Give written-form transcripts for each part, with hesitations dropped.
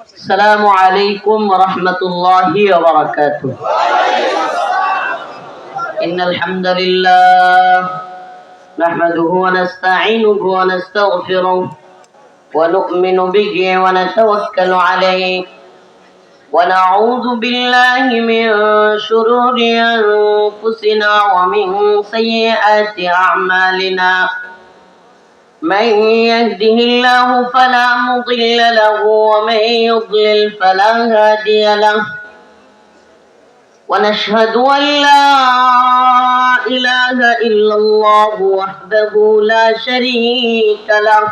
السلام عليكم ورحمة الله وبركاته. إن الحمد لله نحمده ونستعينه ونستغفره ونؤمن به ونتوكل عليه ونعوذ بالله من شرور أنفسنا ومن سيئات أعمالنا. من يهده الله فلا مضل له ومن يضلل فلا هادي له. ونشهد أن لا إله إلا الله وحده لا شريك له.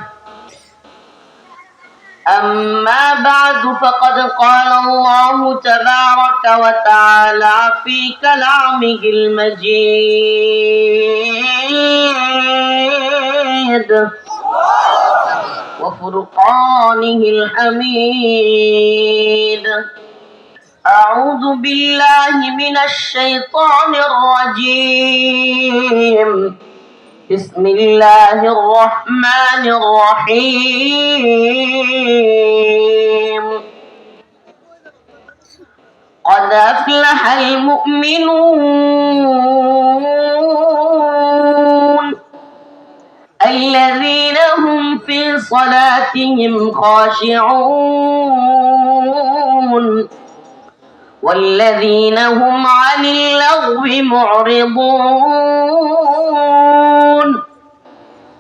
أما بعد فقد قال الله تبارك وتعالى في كلامه المجيد وفرقانه الحميد. أعوذ بالله من الشيطان الرجيم. بسم الله الرحمن الرحيم. قد أفلح المؤمنون الذين هم في صلاتهم خاشعون والذين هم عن اللغو معرضون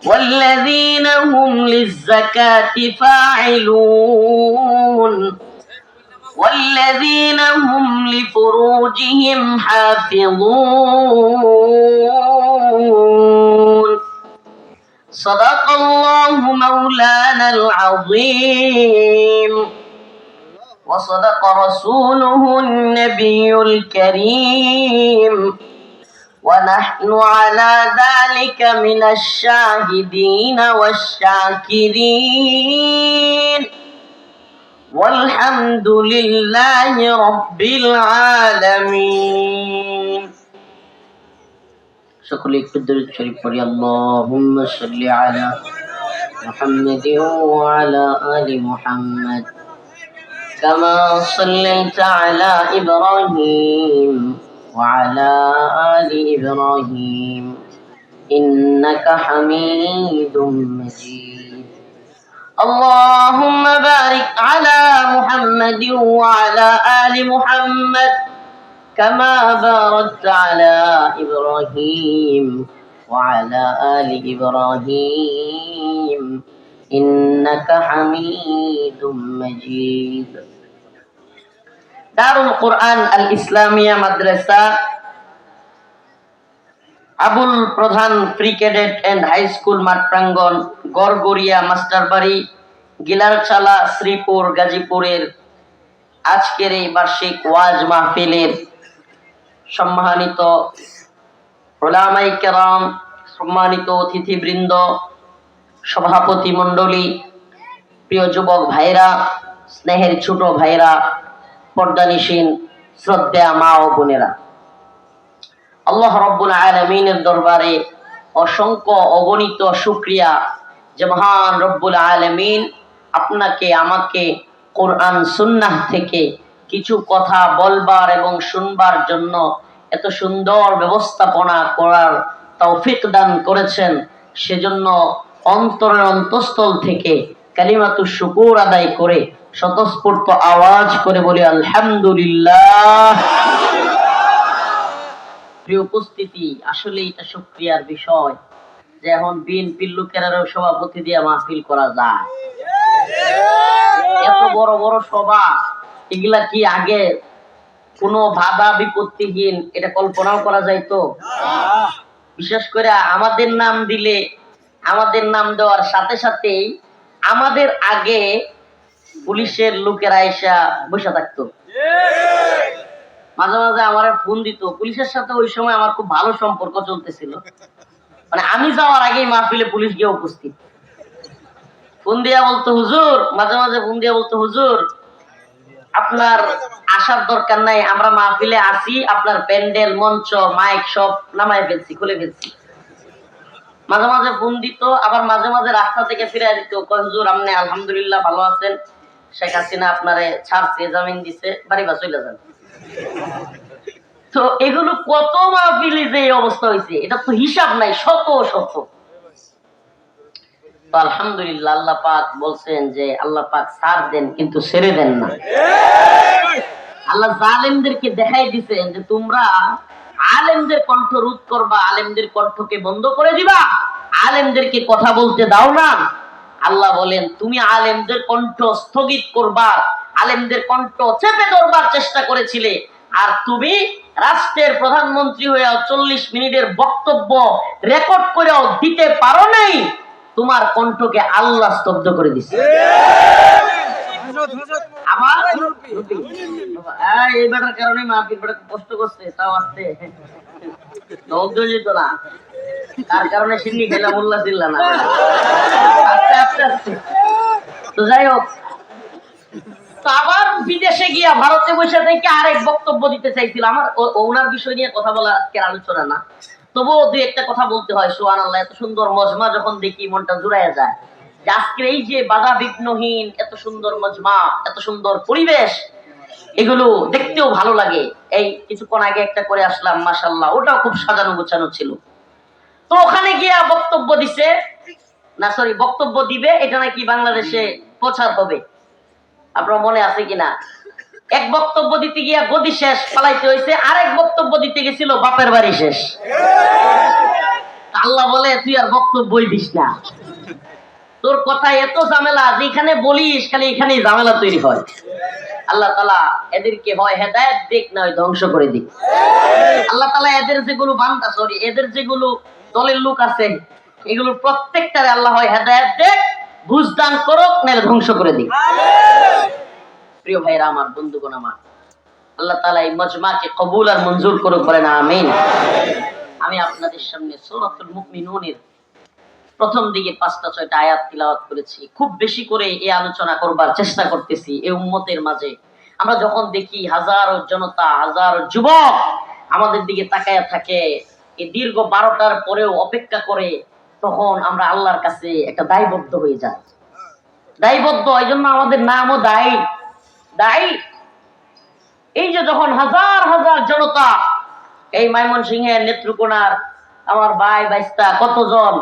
والذين هم للزكاة فاعلون والذين هم لفروجهم حافظون. صدق الله مولانا العظيم وصدق رسوله النبي الكريم ونحن على ذلك من الشاهدين والشاكرين والحمد لله رب العالمين. সকলে একটু দরুদ শরীফ পড়ি। আল্লাহুম্মা সাল্লি আলা মুহাম্মাদিন ওয়া আলা আলি মুহাম্মাদ কামা সাল্লাইতা আলা ইব্রাহিম ওয়া আলা আলি ইব্রাহিম ইন্নাকা হামিদুম মাজিদ। আল্লাহুম্মা বারিক আলা মুহাম্মাদিন ওয়া আলা আলি মুহাম্মাদ كما باركت على إبراهيم وعلى آل إبراهيم إنك حميد مجيد. দারুল কোরআন আল Islamia Madrasa, Abul Pradhan pre cadet and high school মাঠ প্রাঙ্গণ, গড়গড়িয়া মাস্টারবাড়ি, গিলারচালা, শ্রীপুর, গাজীপুরের আজকের এই বার্ষিক ওয়াজ মাহফিলের সম্মানিত উলামায়ে কেরাম, সম্মানিত অতিথিবৃন্দ, সভাপতি মণ্ডলী, প্রিয় যুবক ভাইরা, স্নেহের ছোট ভাইরা, পর্দানিশীন শ্রদ্ধেয়া মা ও বোনেরা, আল্লাহ রাব্বুল আলামিনের দরবারে অসংখ্য অগণিত শুকরিয়া যে মহান রব্বুল আলামিন আপনাকে আমাকে কোরআন সুন্নাহ থেকে কিছু কথা বলবার এবং শুনবার জন্য এত সুন্দর ব্যবস্থাপনা করার তৌফিক দান করেছেন। সেজন্য অন্তরের অন্তঃস্থল থেকে কালিমাতুশ শুকুর আদায় করে স্বতঃস্ফূর্ত আওয়াজ করে বলি আলহামদুলিল্লাহ। প্রিয় উপস্থিতি, আসলে এটা শুকরিয়ার বিষয় যে এখন বিএনপির লোকেরাও সভাপতি দিয়ে মাহফিল করা যায়। এত বড় বড় সভা, এগুলা কি আগে কোনো বাধা বিপত্তিহীন এটা কল্পনাও করা যাইতো? বিশেষ করে আমাদের নাম দিলে, আমাদের নাম দেওয়ার সাথে সাথেই আমাদের আগে পুলিশের লোকেরা এসে বসে থাকতো। মাঝে মাঝে আমার ফোন দিত। পুলিশের সাথে ওই সময় আমার খুব ভালো সম্পর্ক চলতেছিল, মানে আমি যাওয়ার আগেই মাহফিলে পুলিশ গিয়ে উপস্থিত। ফোন দিয়া বলতো হুজুর, মাঝে মাঝে ফোন দিয়া বলতো হুজুর আপনার আসার দরকার নাই, আমরা মাহফিলে আসি, আপনার প্যান্ডেল, মঞ্চ, মাইক সব নামায় ফেলছি, খুলে ফেলছি। মাঝে মাঝে ফোন দিত, আবার মাঝে মাঝে রাস্তা থেকে ফিরে দিত, হুজুর আপনি আলহামদুলিল্লাহ ভালো আছেন, শেখ হাসিনা আপনারে ছাড়ছে, জামিন দিছে, বাড়ি বা চলে যান। তো এগুলো কত মাহফিলে যে এই অবস্থা হয়েছে, এটা তো হিসাব নাই, শত শত। তো আলহামদুলিল্লাহ, আল্লাহ পাক বলছেন যে আল্লাহ পাক ছাড় দেন কিন্তু ছেড়ে দেন না। আল্লাহ জালেমদেরকে দেখাই দিচ্ছেন যে তোমরা আলেমদের কণ্ঠ রোধ করবা, আলেমদের কণ্ঠকে বন্ধ করে দিবা, আলেমদেরকে কথা বলতে দাও না। আল্লাহ বলেন তুমি আলেমদের কণ্ঠ স্থগিত করবা, আলেমদের কণ্ঠ চেপে ধরবার চেষ্টা করেছিলে, আর তুমি রাষ্ট্রের প্রধানমন্ত্রী হয়েও 40 মিনিটের বক্তব্য রেকর্ড করেও দিতে পারো নাই, তোমার কণ্ঠকে আল্লাহ স্তব্ধ করে দিচ্ছে। আবার এইবারের কারণে মাহফিল বড় কষ্ট করছে, তাও আসতে ধৈর্য যেত না, তার কারণে সিন্নি খেলা মোল্লা ছিল না, আস্তে আস্তে আস্তে। তো যাই হোক, তো আবার বিদেশে গিয়া ভারতে বসে থেকে আরেক বক্তব্য দিতে চাইছিল। আমার ওনার বিষয় নিয়ে কথা বলা আজকের আলোচনা না, তবুও দুই একটা কথা বলতে হয়। সুবহানাল্লাহ, এত সুন্দর মজমা যখন দেখি মনটা জুড়াইয়া যায়। আজকের এই যে বাধা বিঘ্নহীন এত সুন্দর মজমা, এত সুন্দর পরিবেশ, এগুলো দেখতেও ভালো লাগে। এই কিছুক্ষণ আগে একটা করে আসলাম, মাশাআল্লাহ, ওটাও খুব সাজানো গোছানো ছিল। তো ওখানে গিয়া বক্তব্য দিছে, না সরি বক্তব্য দিবে, এটা নাকি বাংলাদেশে প্রচার হবে, আপনার মনে আছে কিনা? এক বক্তব্য দিতে গিয়া গদি শেষ, পালাইতে হয়েছে। আরেক বক্তব্য দিতে গেছিল বাপের বাড়ি শেষ। আল্লাহ বলে তুই আর বক্তব্যই দিস না, তোর কথা এত ঝামেলা, যেখানে বলিস খালি এখানেই ঝামেলা তৈরি হয়। আল্লাহ তাআলা এদেরকে হয় হেদায়েত দিক, না হয় ধ্বংস করে দিক। আল্লাহ তাআলা এদের যেগুলো বান্দা, সরি এদের যেগুলো দলের লোক আছে, এগুলো প্রত্যেকটারে আল্লাহ হয় হেদায়েত দিক, বুঝদান করুক, নাহলে ধ্বংস করে দিক। প্রিয় ভাইরা আমার, বন্ধুগণ আমার, আল্লাহ তাআলা এই মজমাকে কবুল আর মঞ্জুর করুক, বলেন আমিন। আমি আপনাদের সামনে সূরাতুল মুমিনুনের প্রথম দিকে 5-6টা আয়াত তিলাওয়াত করেছি। খুব বেশি করে এই আলোচনা করবার চেষ্টা করতেছি এই উম্মতের মাঝে। আমরা যখন দেখি হাজারো জনতা, হাজারো যুবক আমাদের দিকে তাকায়া থাকে, এই দীর্ঘ 12টার পরেও অপেক্ষা করে, তখন আমরা আল্লাহর কাছে একটা দায়বদ্ধ হয়ে যাই। দায়বদ্ধ, এই জন্য আমাদের নামও দায়ী। দায়ী এই যে যখন হাজার হাজার জনতা, এই ময়মনসিংহের নেত্রকোনার আমার ভাই বাইস্তা কতজন,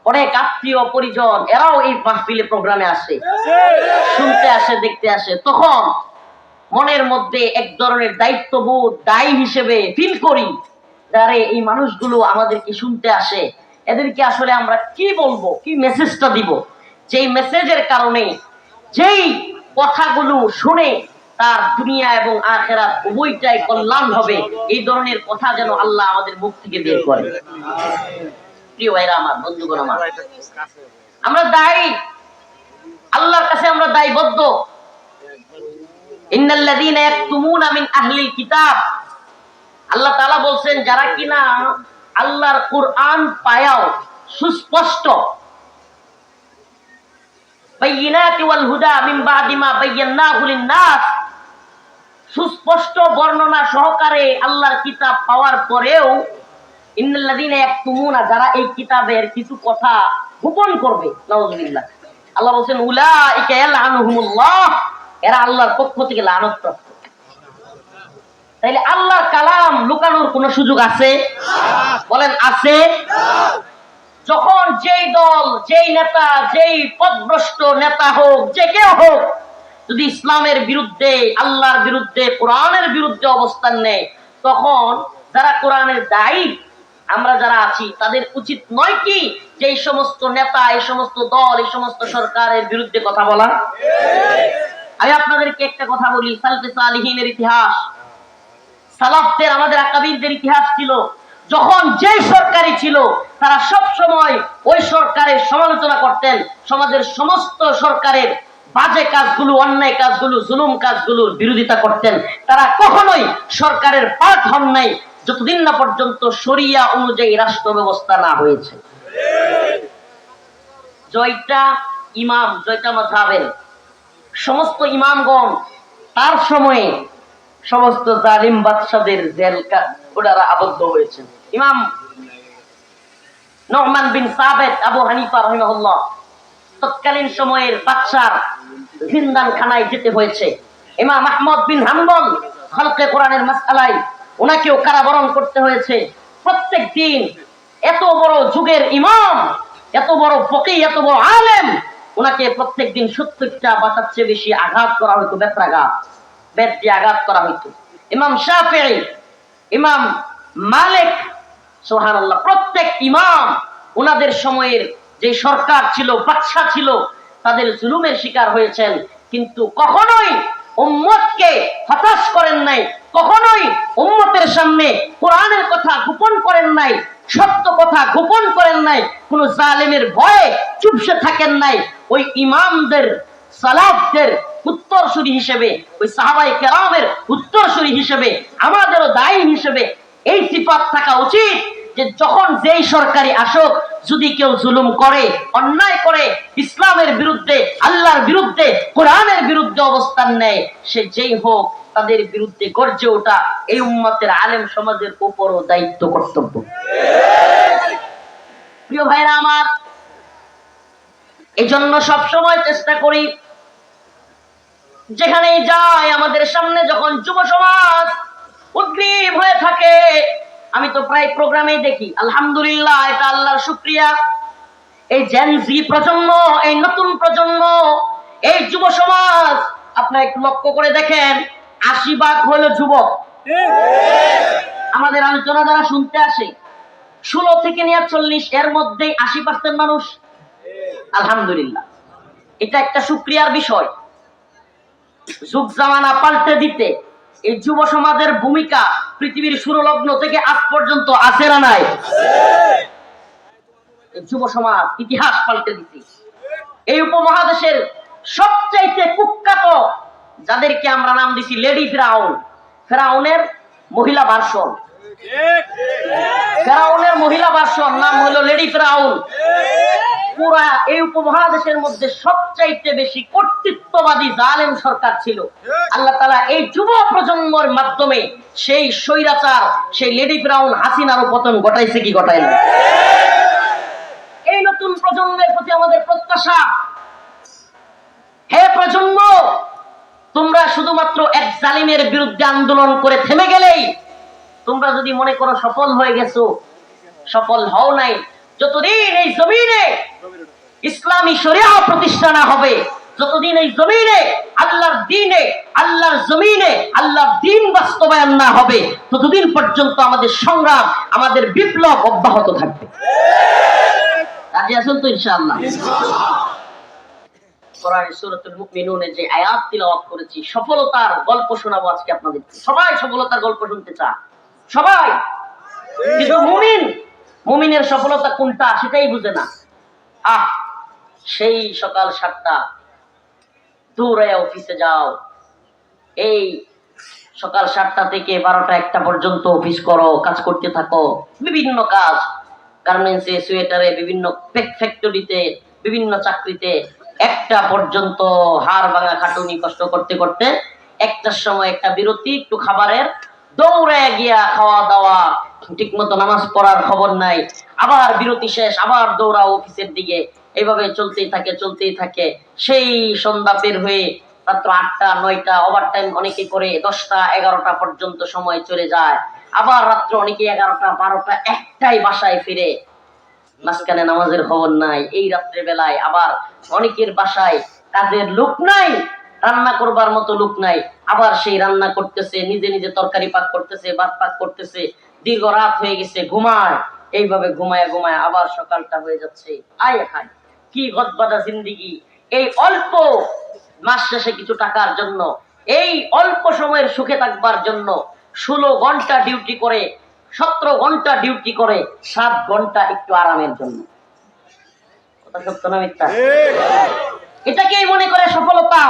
অনেক আত্মীয় পরিজন, এরাও এই মাহফিলে প্রোগ্রামে আসে, শুনতে আসে, দেখতে আসে, তখন মনের মধ্যে এক ধরনের দায়িত্ববোধ, দায়ী হিসেবে ফিল করি, যারে এই মানুষগুলো আমাদেরকে শুনতে আসে, এদেরকে আসলে আমরা কি বলবো, কি মেসেজটা দিব, যেই মেসেজের কারণে, যেই কথাগুলো শুনে তার দুনিয়া এবং আখিরাত উভয়টাই কল্যাণ হবে, এই ধরনের কথা যেন আল্লাহ আমাদের মুখ থেকে বের করে। প্রিয় ভাইরা আমার, বন্ধুগণ আমার, আমরা দায়ী, আল্লাহর কাছে আমরা দায়বদ্ধ। ইন্নাল্লাযীনা ইয়াকতুমুনা মিন আহলিল কিতাব, আল্লাহ তাআলা বলছেন যারা কিনা আল্লাহর কুরআন পায়াও সুস্পষ্ট, বাইয়িনাতি ওয়াল হুদা মিন বাদি মা বায়্যানাহু লিন-নাস, সুস্পষ্ট বর্ণনা সহকারে আল্লাহর কিতাব পাওয়ার পরেও ইন্নাল্লাযীনা ইয়াকতুমুনা, যারা এই কিতাবের কিছু কথা গোপন করবে, নাউযুবিল্লাহ, আল্লাহ বলেন উলাইকা ইয়ালআনুহুমুল্লাহ, এরা আল্লাহর পক্ষ থেকে লানত। তাইলে আল্লাহর কালাম লুকানোর কোন সুযোগ আছে? বলেন আছে? যখন যেই দল, যেই নেতা, যেই পদভ্রষ্ট নেতা হোক, যে কেউ হোক, যদি ইসলামের বিরুদ্ধে, আল্লাহর বিরুদ্ধে, কোরআনের বিরুদ্ধে অবস্থান নেয়, তখন যারা কোরআনের দায়ী আমরা যারা আছি, তাদের উচিত নয় কি যে এই সমস্ত নেতা, এই সমস্ত দল, এই সমস্ত সরকারের বিরুদ্ধে কথা বলা? আমি আপনাদেরকে একটা কথা বলি, সালফে সালিহিনের ইতিহাস, সালাফদের, আমাদের আকাবিরদের ইতিহাস ছিল, যখন যে সরকারি ছিল তারা সব সময় ওই সরকারের সমালোচনা করতেন, সমাজের সমস্ত সরকারের বাজে কাজগুলো, অন্যায় কাজগুলো, জুলুম কাজগুলোর বিরোধিতা করতেন। তারা কখনোই সরকারের পার্ট হন নাই যতদিন না পর্যন্ত শরিয়া অনুযায়ী রাষ্ট্র ব্যবস্থা না হয়েছে। জয়টা ইমাম, জয়টা মাযহাবের সমস্ত ইমামগণ তার সময়ে সমস্ত জালিম বাদশাদের জেল ওনারা আবদ্ধ হয়েছেন। ইমাম নু'মান বিন সাবিত আবু হানিফা রাহিমাহুল্লাহ তৎকালীন সময়ের বাদশার জিন্দানখানায় যেতে হয়েছে। ইমাম আহমদ বিন হাম্বল খালকে কোরআনের মাসআলায় ওনাকেও কারাবরণ করতে হয়েছে। প্রত্যেক দিন এত বড় যুগের ইমাম, এত বড় ফকিহ, এত বড় আলেম, ওনাকে প্রত্যেক দিন 70টা বাতার চেয়ে বেশি আঘাত করা হইতো, বেত্রাঘাত, বেত দিয়ে আঘাত করা হইতো। ইমাম শাফিঈ, ইমাম মালিক, সুবহানাল্লাহ, প্রত্যেক ইমাম ওনাদের সময়ের যে সরকার ছিল, বাদশা ছিল, তাদের জুলুমের শিকার হয়েছেন, কিন্তু কখনোই উম্মতকে হতাশ করেন নাই, কখনোই উম্মতের সামনে কোরআনের কথা গোপন করেন নাই, সত্য কথা গোপন করেন নাই, কোন জালেমের ভয়ে চুপসে থাকেন নাই। ওই ইমামদের, সালাফদের উত্তরসূরি হিসেবে, ওই সাহাবায়ে কেরামের উত্তরসূরি হিসেবে, আমাদেরও দায়ী হিসেবে এই সিফাত থাকা উচিত যে যখন যেই সরকারি আসুক, যদি কেউ জুলুম করে, অন্যায় করে, ইসলামের বিরুদ্ধে, আল্লাহর বিরুদ্ধে, কোরআনের বিরুদ্ধে অবস্থান নেয়, সে যেই হোক, তাদের বিরুদ্ধে গর্জে ওঠা এই উম্মতের আলেম সমাজের উপরও দায়িত্ব, কর্তব্য। প্রিয় ভাইরা আমার, এই জন্য সবসময় চেষ্টা করি, যেখানেই যাই আমাদের সামনে যখন যুব সমাজ উদ্গ্রীব হয়ে থাকে, আমি তো প্রায় প্রোগ্রামেই দেখি, আলহামদুলিল্লাহ, এটা আল্লাহর শুকরিয়া, এই জেন জি প্রজন্ম, এই নতুন প্রজন্ম, এই যুব সমাজ, আপনারা একটু লক্ষ্য করে দেখেন, 80% হলো যুবক। আমাদের আলোচনা যারা শুনতে আসে 16 থেকে নিয়ে 40, এর মধ্যেই 80% মানুষ। আলহামদুলিল্লাহ, এটা একটা শুকরিয়ার বিষয়। যুগ জামানা পাল্টে দিতে এই যুব সমাজের ভূমিকা পৃথিবীর শুরুলগ্ন থেকে আজ পর্যন্ত আছে না নাই? যুব সমাজ ইতিহাস পাল্টে দিতে এই উপমহাদেশের সবচাইতে কুখ্যাত, যাদেরকে আমরা নাম দিছি লেডি ফেরাউন, ফেরাউনের মহিলা ভার্সন, ফেরাউনের মহিলা ভার্সন নাম হলো লেডি ফেরাউন। পুরা এই উপমহাদেশের মধ্যে সবচাইতে বেশি কর্তৃত্ববাদী জালেম সরকার ছিল। আল্লাহ তাআলা এই যুব প্রজন্মের মাধ্যমে সেই স্বৈরাচার, সেই লেডি ফেরাউন হাসিনারও পতন ঘটাইছে কি ঘটায় না? এই নতুন প্রজন্মের প্রতি আমাদের প্রত্যাশা, হে প্রজন্ম, তোমরা শুধুমাত্র এক জালিমের বিরুদ্ধে আন্দোলন করে থেমে গেলেই, তোমরা যদি মনে করো সফল হয়ে গেছো, সফল হও নাই। যতদিন এই জমিনে ইসলামী শরিয়া প্রতিষ্ঠা না হবে, যতদিন এই জমিনে আল্লাহর দ্বীনে, আল্লাহর জমিনে আল্লাহর দ্বীন বাস্তবায়ন না হবে, ততদিন পর্যন্ত আমাদের সংগ্রাম, আমাদের বিপ্লব অব্যাহত থাকবে। রাজি আছেন তো ইনশাআল্লাহ? কোরআনের সূরাতুল মুমিনুনে যে আয়াত তিলাওয়াত করেছি, সফলতার গল্প শোনাবো আজকে আপনাদের। সবাই সফলতার গল্প শুনতে চায়, সবাই, কিন্তু মুমিনের সফলতা কোনটা সেটাই বুঝে না। সেই সকাল 7টা দৌড়ে অফিসে যাও, এই সকাল 7টা থেকে 12টা 1টা পর্যন্ত অফিস করো, কাজ করতে থাকো, বিভিন্ন কাজ, গার্মেন্টসে, সোয়েটারে, বিভিন্ন ফ্যাক্টরিতে, বিভিন্ন চাকরিতে, 1টা পর্যন্ত হাড় ভাঙা খাটুনি কষ্ট করতে করতে 1টার সময় একটা বিরতি, একটু খাবারের, দৌড়ে গিয়া খাওয়া দাওয়া, ঠিক মতো নামাজ পড়ার খবর নাই, আবার বিরতি শেষ, আবার দৌড়াও অফিসের দিকে, এইভাবে চলতেই থাকে। সেই সন্ধ্যা বের হয়ে রাত্র 8টা 9টা, ওভার টাইম অনেকে করে 10টা 11টা পর্যন্ত সময় চলে যায়, আবার রাত্র অনেকে 11টা 12টা 1টায় বাসায় ফিরে, মাঝখানে নামাজের খবর নাই। এই রাত্রে বেলায় আবার অনেকের বাসায় কাজের লোক নাই, রান্না করবার মতো লোক নাই, আবার সেই রান্না করতেছে, নিজে নিজে তরকারি পাক করতেছে, ভাত পাক করতেছে, দীর্ঘ রাত হয়ে গেছে, ঘুমায়, এইভাবে ঘুমায় আবার সকালটা হয়ে যাচ্ছে। আয় হায়, কি গদবাদা জিন্দেগি! এই অল্প মাস শেষে কিছু টাকার জন্য, এই অল্প সময়ের সুখে থাকবার জন্য 16 ঘন্টা ডিউটি করে, 17 ঘন্টা ডিউটি করে, 7 ঘন্টা একটু আরামের জন্য। কথা সত্য না মিথ্যা? এটাকেই মনে করে সফলতা,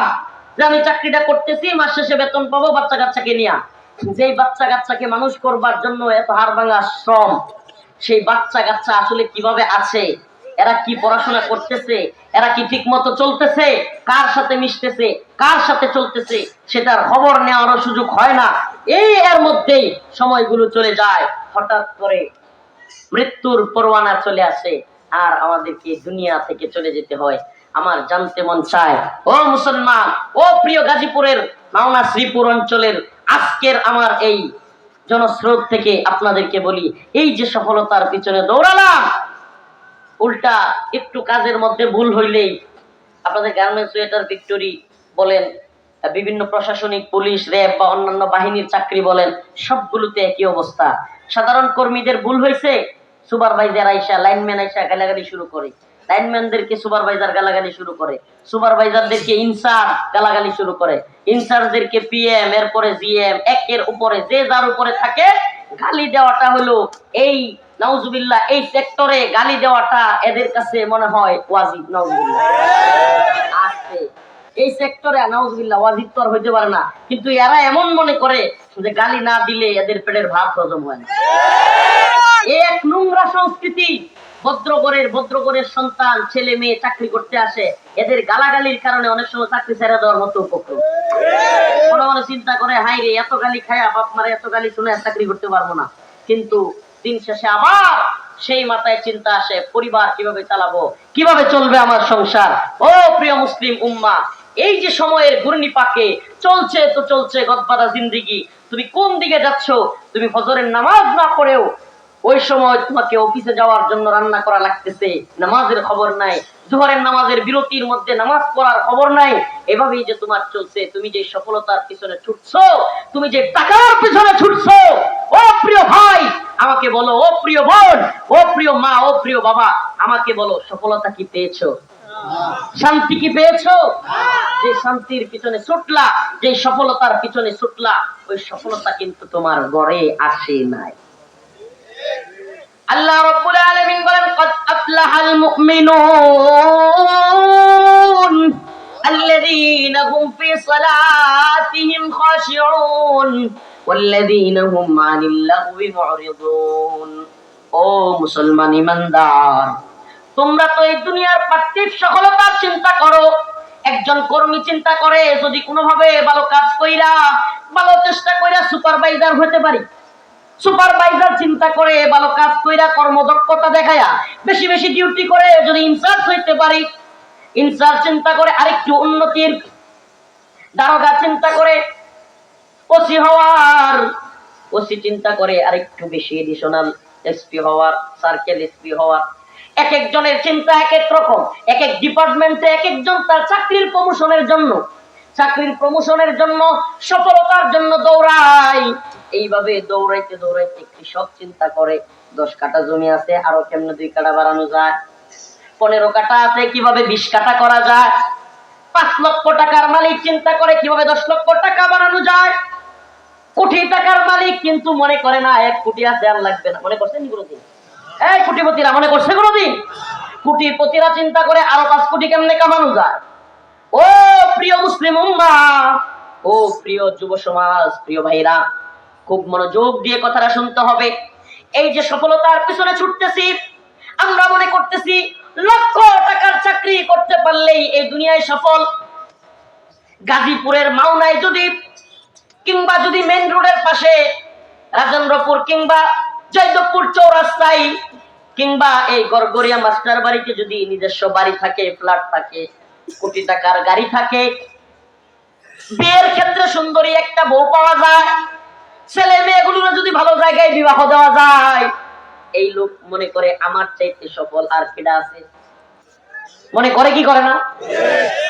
যে আমি চাকরিটা করতেছি, মাস শেষে বেতন পাবো, বাচ্চা কাচ্চাকে নিয়ে। যেই বাচ্চা কাচ্চাকে মানুষ করবার জন্য এত হাড় ভাঙা শ্রম, সেই বাচ্চা কাচ্চা আসলে কিভাবে আছে, এরা কি পড়াশোনা করতেছে, এরা কি ঠিক মতো চলতেছে, কার সাথে মিশতেছে, কার সাথে চলতেছে, সেটার খবর নেওয়ারও সুযোগ হয় না। এর মধ্যেই সময়গুলো চলে যায়, হঠাৎ করে মৃত্যুর পরোয়ানা চলে আসে, আর আমাদেরকে দুনিয়া থেকে চলে যেতে হয়। আমার জানতে মন চায়, ও মুসলমান, ও প্রিয় গাজীপুরের মাওনা শ্রীপুর অঞ্চলের আজকের আমার এই জনস্রোত থেকে আপনাদেরকে বলি, এই যে সফলতার পিছনে দৌড়ালাম, উল্টা একটু কাজের মধ্যে ভুল হইলেই আপনাদের গার্মেন্টস ওয়েটার ভিক্টোরি বলেন, বিভিন্ন প্রশাসনিক পুলিশ র্যাব বা অন্যান্য বাহিনীর চাকরি বলেন, সবগুলোতে একই অবস্থা। সাধারণ কর্মীদের ভুল হয়েছে, সুপারভাইজার আইসা লাইনম্যান আইসা গালাগালি শুরু করে, লাইনম্যানদেরকে সুপারভাইজার গালাগালি শুরু করে, সুপারভাইজারদেরকে ইনচার্জ গালাগালি শুরু করে, ইনচার্জদেরকে পিএম, এরপরে জিএম, একের উপরে যে যার উপরে থাকে গালি দেওয়াটা হলো এই নাউজুবিল্লাহ, এই সেক্টরে গালি দেওয়াটা এদের কাছে মনে হয় ওয়াজিব। নাউজুবিল্লাহ আছে এই সেক্টরে নাউজুবিল্লাহ ওয়াজিব তো আর হইতে পারে না, কিন্তু এরা এমন মনে করে যে গালি না দিলে এদের পেটের ভাত হজম হয় না। এক নোংরা সংস্কৃতি। ভদ্রগরের সন্তান ছেলে মেয়ে চাকরি করতে আসে, এদের গালাগালির কারণে অনেক সময় চাকরি ছেড়ে দেওয়ার মতো উপক্রম। মনে মনে চিন্তা করে, হাই রে, এত গালি খায়া বাপ মারে এত গালি শুনে চাকরি করতে পারবো না। কিন্তু দিন শেষে আবার সেই মাথায় চিন্তা আসে, পরিবার কিভাবে চালাবো, কিভাবে চলবে আমার সংসার। ও প্রিয় মুসলিম উম্মাহ, এই যে সময়ের ঘূর্ণিপাকে চলছে তো চলছে গদবাদা জিন্দেগি, তুমি কোন দিকে যাচ্ছ? তুমি ফজরের নামাজ না পড়েও ওই সময় তোমাকে অফিসে যাওয়ার জন্য রান্না করা লাগতেছে, নামাজের খবর নাই, জোহরের নামাজের বিরতির মধ্যে নামাজ পড়ার খবর নাই। এভাবেই যে তোমার চলছে, তুমি যে সফলতার পিছনে ছুটছো, তুমি যে টাকার পিছনে ছুটছো, ও প্রিয় ভাই আমাকে বলো, ও প্রিয় বোন, ও প্রিয় মা, ও প্রিয় বাবা আমাকে বলো, সফলতা কি পেয়েছো? শান্তি কি পেয়েছো? যে শান্তির পিছনে ছুটলা, যে সফলতার পিছনে ছুটলা, ওই সফলতা কিন্তু তোমার ঘরে আসে নাই। আল্লাহ রাব্বুল আলামিন বলেন, ক্বাদ আফলাহাল মুমিনুন আল্লাযীনা হুম ফি সালাতিহিম খাশিউন ওয়াল্লাযীনা হুম আনিল লাগওয়ি মুরিদুন। ও মুসলমান ইমানদার, তোমরা তো এই দুনিয়ার পার্থিব সফলতার চিন্তা করো। একজন কর্মী চিন্তা করে যদি কোনোভাবে ভালো কাজ কইরা, ভালো চেষ্টা কইরা সুপারভাইজার হতে পারি। সুপারভাইজার চিন্তা করে ভালো কাজ কইরা, কর্মদক্ষতা দেখায়া বেশি বেশি ডিউটি করে যদি ইনচার্জ হইতে পারি। ইনচার্জ চিন্তা করে আরেকটু উন্নতির, দারোগা চিন্তা করে ওসি হওয়ার, ওসি চিন্তা করে আরেকটু বেশি এডিশনাল এসপি হওয়ার, সার্কেল এসপি হওয়ার। এক একজনের চিন্তা এক এক রকম, এক এক ডিপার্টমেন্টে এক একজন তার চাকরির প্রমোশনের জন্য, সফলতার জন্য দৌড়ায়। এইভাবে দৌড়াইতে দৌড়াইতে কৃষক চিন্তা করে 10 কাঠা জমি আছে, আরো কেমনে 2 কাঠা বাড়ানো যায়, 15 কাঠা আছে কিভাবে 20 কাঠা করা যায়। 5 লক্ষ টাকার মালিক চিন্তা করে কিভাবে 10 লক্ষ টাকা বাড়ানো যায়। কোটি টাকার মালিক কিন্তু মনে করে না 1 কোটি আছে আর লাগবে না। মনে করছেন কোনদিন? এই কোটিপতিরা মনে করছে কোনদিন? কোটিপতিরা চিন্তা করে আরো 5 কোটি কেমনে কামানো যায়। ও প্রিয় মুসলিম উম্মাহ, ও প্রিয় যুব সমাজ, প্রিয় ভাইরা, খুব মনোযোগ দিয়ে কথাটা শুনতে হবে। এই যে সফলতার পিছনে ছুটতেছি, আমরা মনে করতেছি লক্ষ টাকার চাকরি করতে পারলেই এই দুনিয়ায় সফল। গাজীপুরের মাওনায় যদি, কিংবা যদি মেইন রোডের পাশে রাজেন্দ্রপুর কিংবা জয়দেবপুর চৌরাস্তায় কিংবা এই গড়গড়িয়া মাস্টার বাড়িতে যদি নিজস্ব বাড়ি থাকে, ফ্ল্যাট থাকে, কোটি টাকার গাড়ি থাকে, বিয়ের ক্ষেত্রে সুন্দরী একটা বউ পাওয়া যায়, ছেলে মেয়েগুলো যদি ভালো জায়গায় বিবাহ দেওয়া যায়, এই লোক মনে করে আমার চাইতে সফল আর কেডা আছে? মনে করে কি করে না?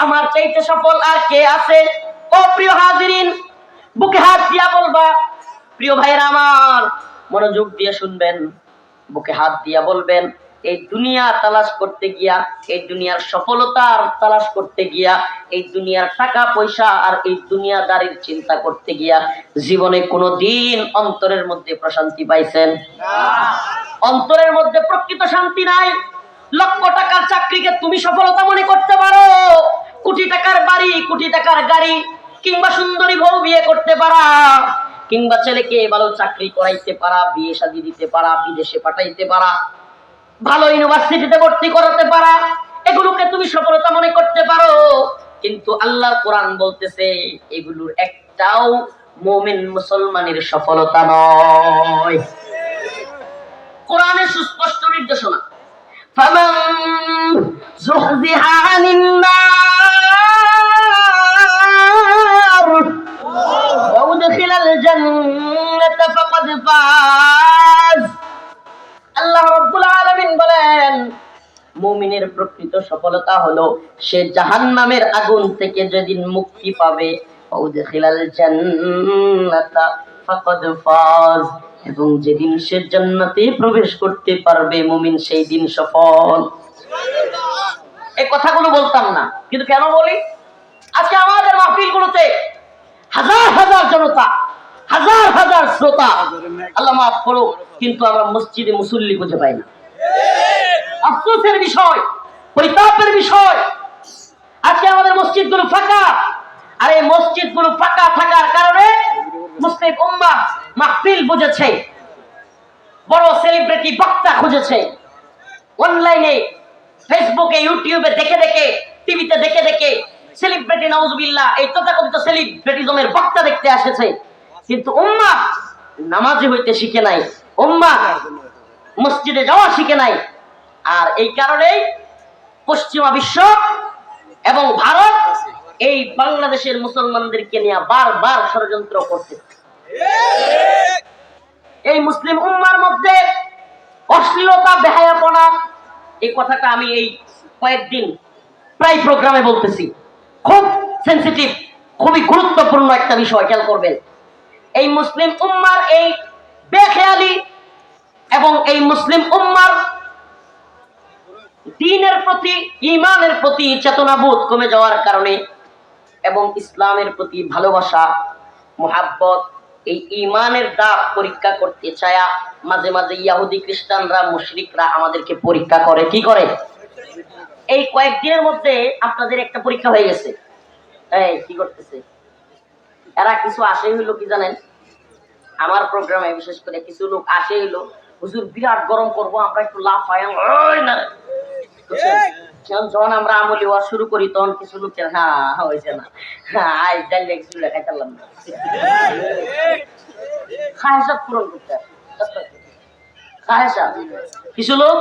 আমার চাইতে সফল আর কে আছে? ও প্রিয় হাজিরিন, বুকে হাত দিয়া বলবা, প্রিয় ভাইরা আমার মনোযোগ দিয়ে শুনবেন, বুকে হাত দিয়া বলবেন, এই দুনিয়া তালাশ করতে গিয়া, এই দুনিয়ার সফলতার তালাশ করতে গিয়া, এই দুনিয়ার টাকা পয়সা আর এই দুনিয়াদারির চিন্তা করতে গিয়া জীবনে কোনোদিন অন্তরের মধ্যে প্রশান্তি পাইছেন? অন্তরের মধ্যে প্রকৃত শান্তি নাই। লক্ষ টাকার চাকরিকে তুমি সফলতা মনে করতে পারো, কোটি টাকার বাড়ি, কোটি টাকার গাড়ি, কিংবা সুন্দরী বউ বিয়ে করতে পারা, কিংবা ছেলেকে ভালো চাকরি করাইতে পারা, বিয়ে শাদী দিতে পারা, বিদেশে পাঠাইতে পারা, ভালো ইউনিভার্সিটিতে ভর্তি করাতে পারা, এগুলোকে তুমি সফলতা মনে করতে পারো। কিন্তু আল্লাহর কোরআন বলতেছে এগুলোর একটাও মুমিন মুসলমানের সফলতা নয়। কোরআনের সুস্পষ্ট নির্দেশনা, ফামান যুহজিহা আনিন নার ওয়া উদখিলাল জান্নাতা ফাকাদ ফাজ। আল্লাহ রাব্বুল আলামিন বলেন, মুমিনের প্রকৃত সফলতা হলো সে জাহান্নামের আগুন থেকে যেদিন মুক্তি পাবে, উদখিলাল জান্নাতা ফাকাদ ফাজ, এবং যেদিন সে জান্নাতে প্রবেশ করতে পারবে মুমিন সেই দিন সফল। এই কথাগুলো বলতাম না, কিন্তু কেন বলি? আজকে আমাদের মাহফিলগুলোতে হাজার হাজার জনতা, হাজার হাজার শ্রোতা, আল্লাহ মাফ করো, কিন্তু আমরা মসজিদে মুসল্লি খুঁজে পাই না। আফসোসের বিষয়, পরিতাপের বিষয়, আজকে আমাদের মসজিদগুলো ফাঁকা। আর এই মসজিদগুলো ফাঁকা থাকার কারণে মুসলিম উম্মাহ মাহফিল বুঝেছে, বড় সেলিব্রিটি বক্তা খুঁজেছে, অনলাইনে ফেসবুকে ইউটিউবে দেখে দেখে, টিভিতে দেখে দেখে সেলিব্রিটি নাউজুবিল্লাহ এই তথাকথিত সেলিব্রিটিজমের বক্তা দেখতে এসেছে, কিন্তু উম্মাহ নামাজি হইতে শিখে নাই, উম্মাহ মসজিদে যাওয়া শিখে নাই। আর এই কারণেই পশ্চিমা বিশ্ব এবং ভারত এই বাংলাদেশের মুসলমানদেরকে নিয়ে বারবার ষড়যন্ত্র করছে। এই মুসলিম উম্মার মধ্যে অশ্লীলতা, বেহায়াপনা, এই কথাটা আমি এই কয়েকদিন প্রায় প্রোগ্রামে বলতেছি। খুব সেনসিটিভ, খুবই গুরুত্বপূর্ণ একটা বিষয়, খেয়াল করবেন। এই মুসলিম উম্মার এই বেখেয়ালি এবং এই মুসলিম উম্মার দ্বীনের প্রতি, ঈমানের প্রতি চেতনাবোধ কমে যাওয়ার কারণে এবং ইসলামের প্রতি ভালোবাসা, মুহাব্বত, এই ঈমানের দাগ পরীক্ষা করতে চায়া মাঝে মাঝে ইহুদি খ্রিস্টানরা, মুশরিকরা আমাদেরকে পরীক্ষা করে। কি করে? এই কয়েকদিনের মধ্যে আপনাদের একটা পরীক্ষা হয়ে গেছে। এই কি করতেছে এরা? কিছু আসে হইলো কি জানেন, আমার প্রোগ্রামে বিশেষ করে কিছু লোক আসে হইলো, হুজুর বিরাট গরম করবো, আমরা একটু লাফাই না। যখন আমরা আমলি হওয়া শুরু করি তখন কিছু লোকের হয়েছে না, খাইতাম না, খায়সা পূরণ করতে খায়সা। কিছু লোক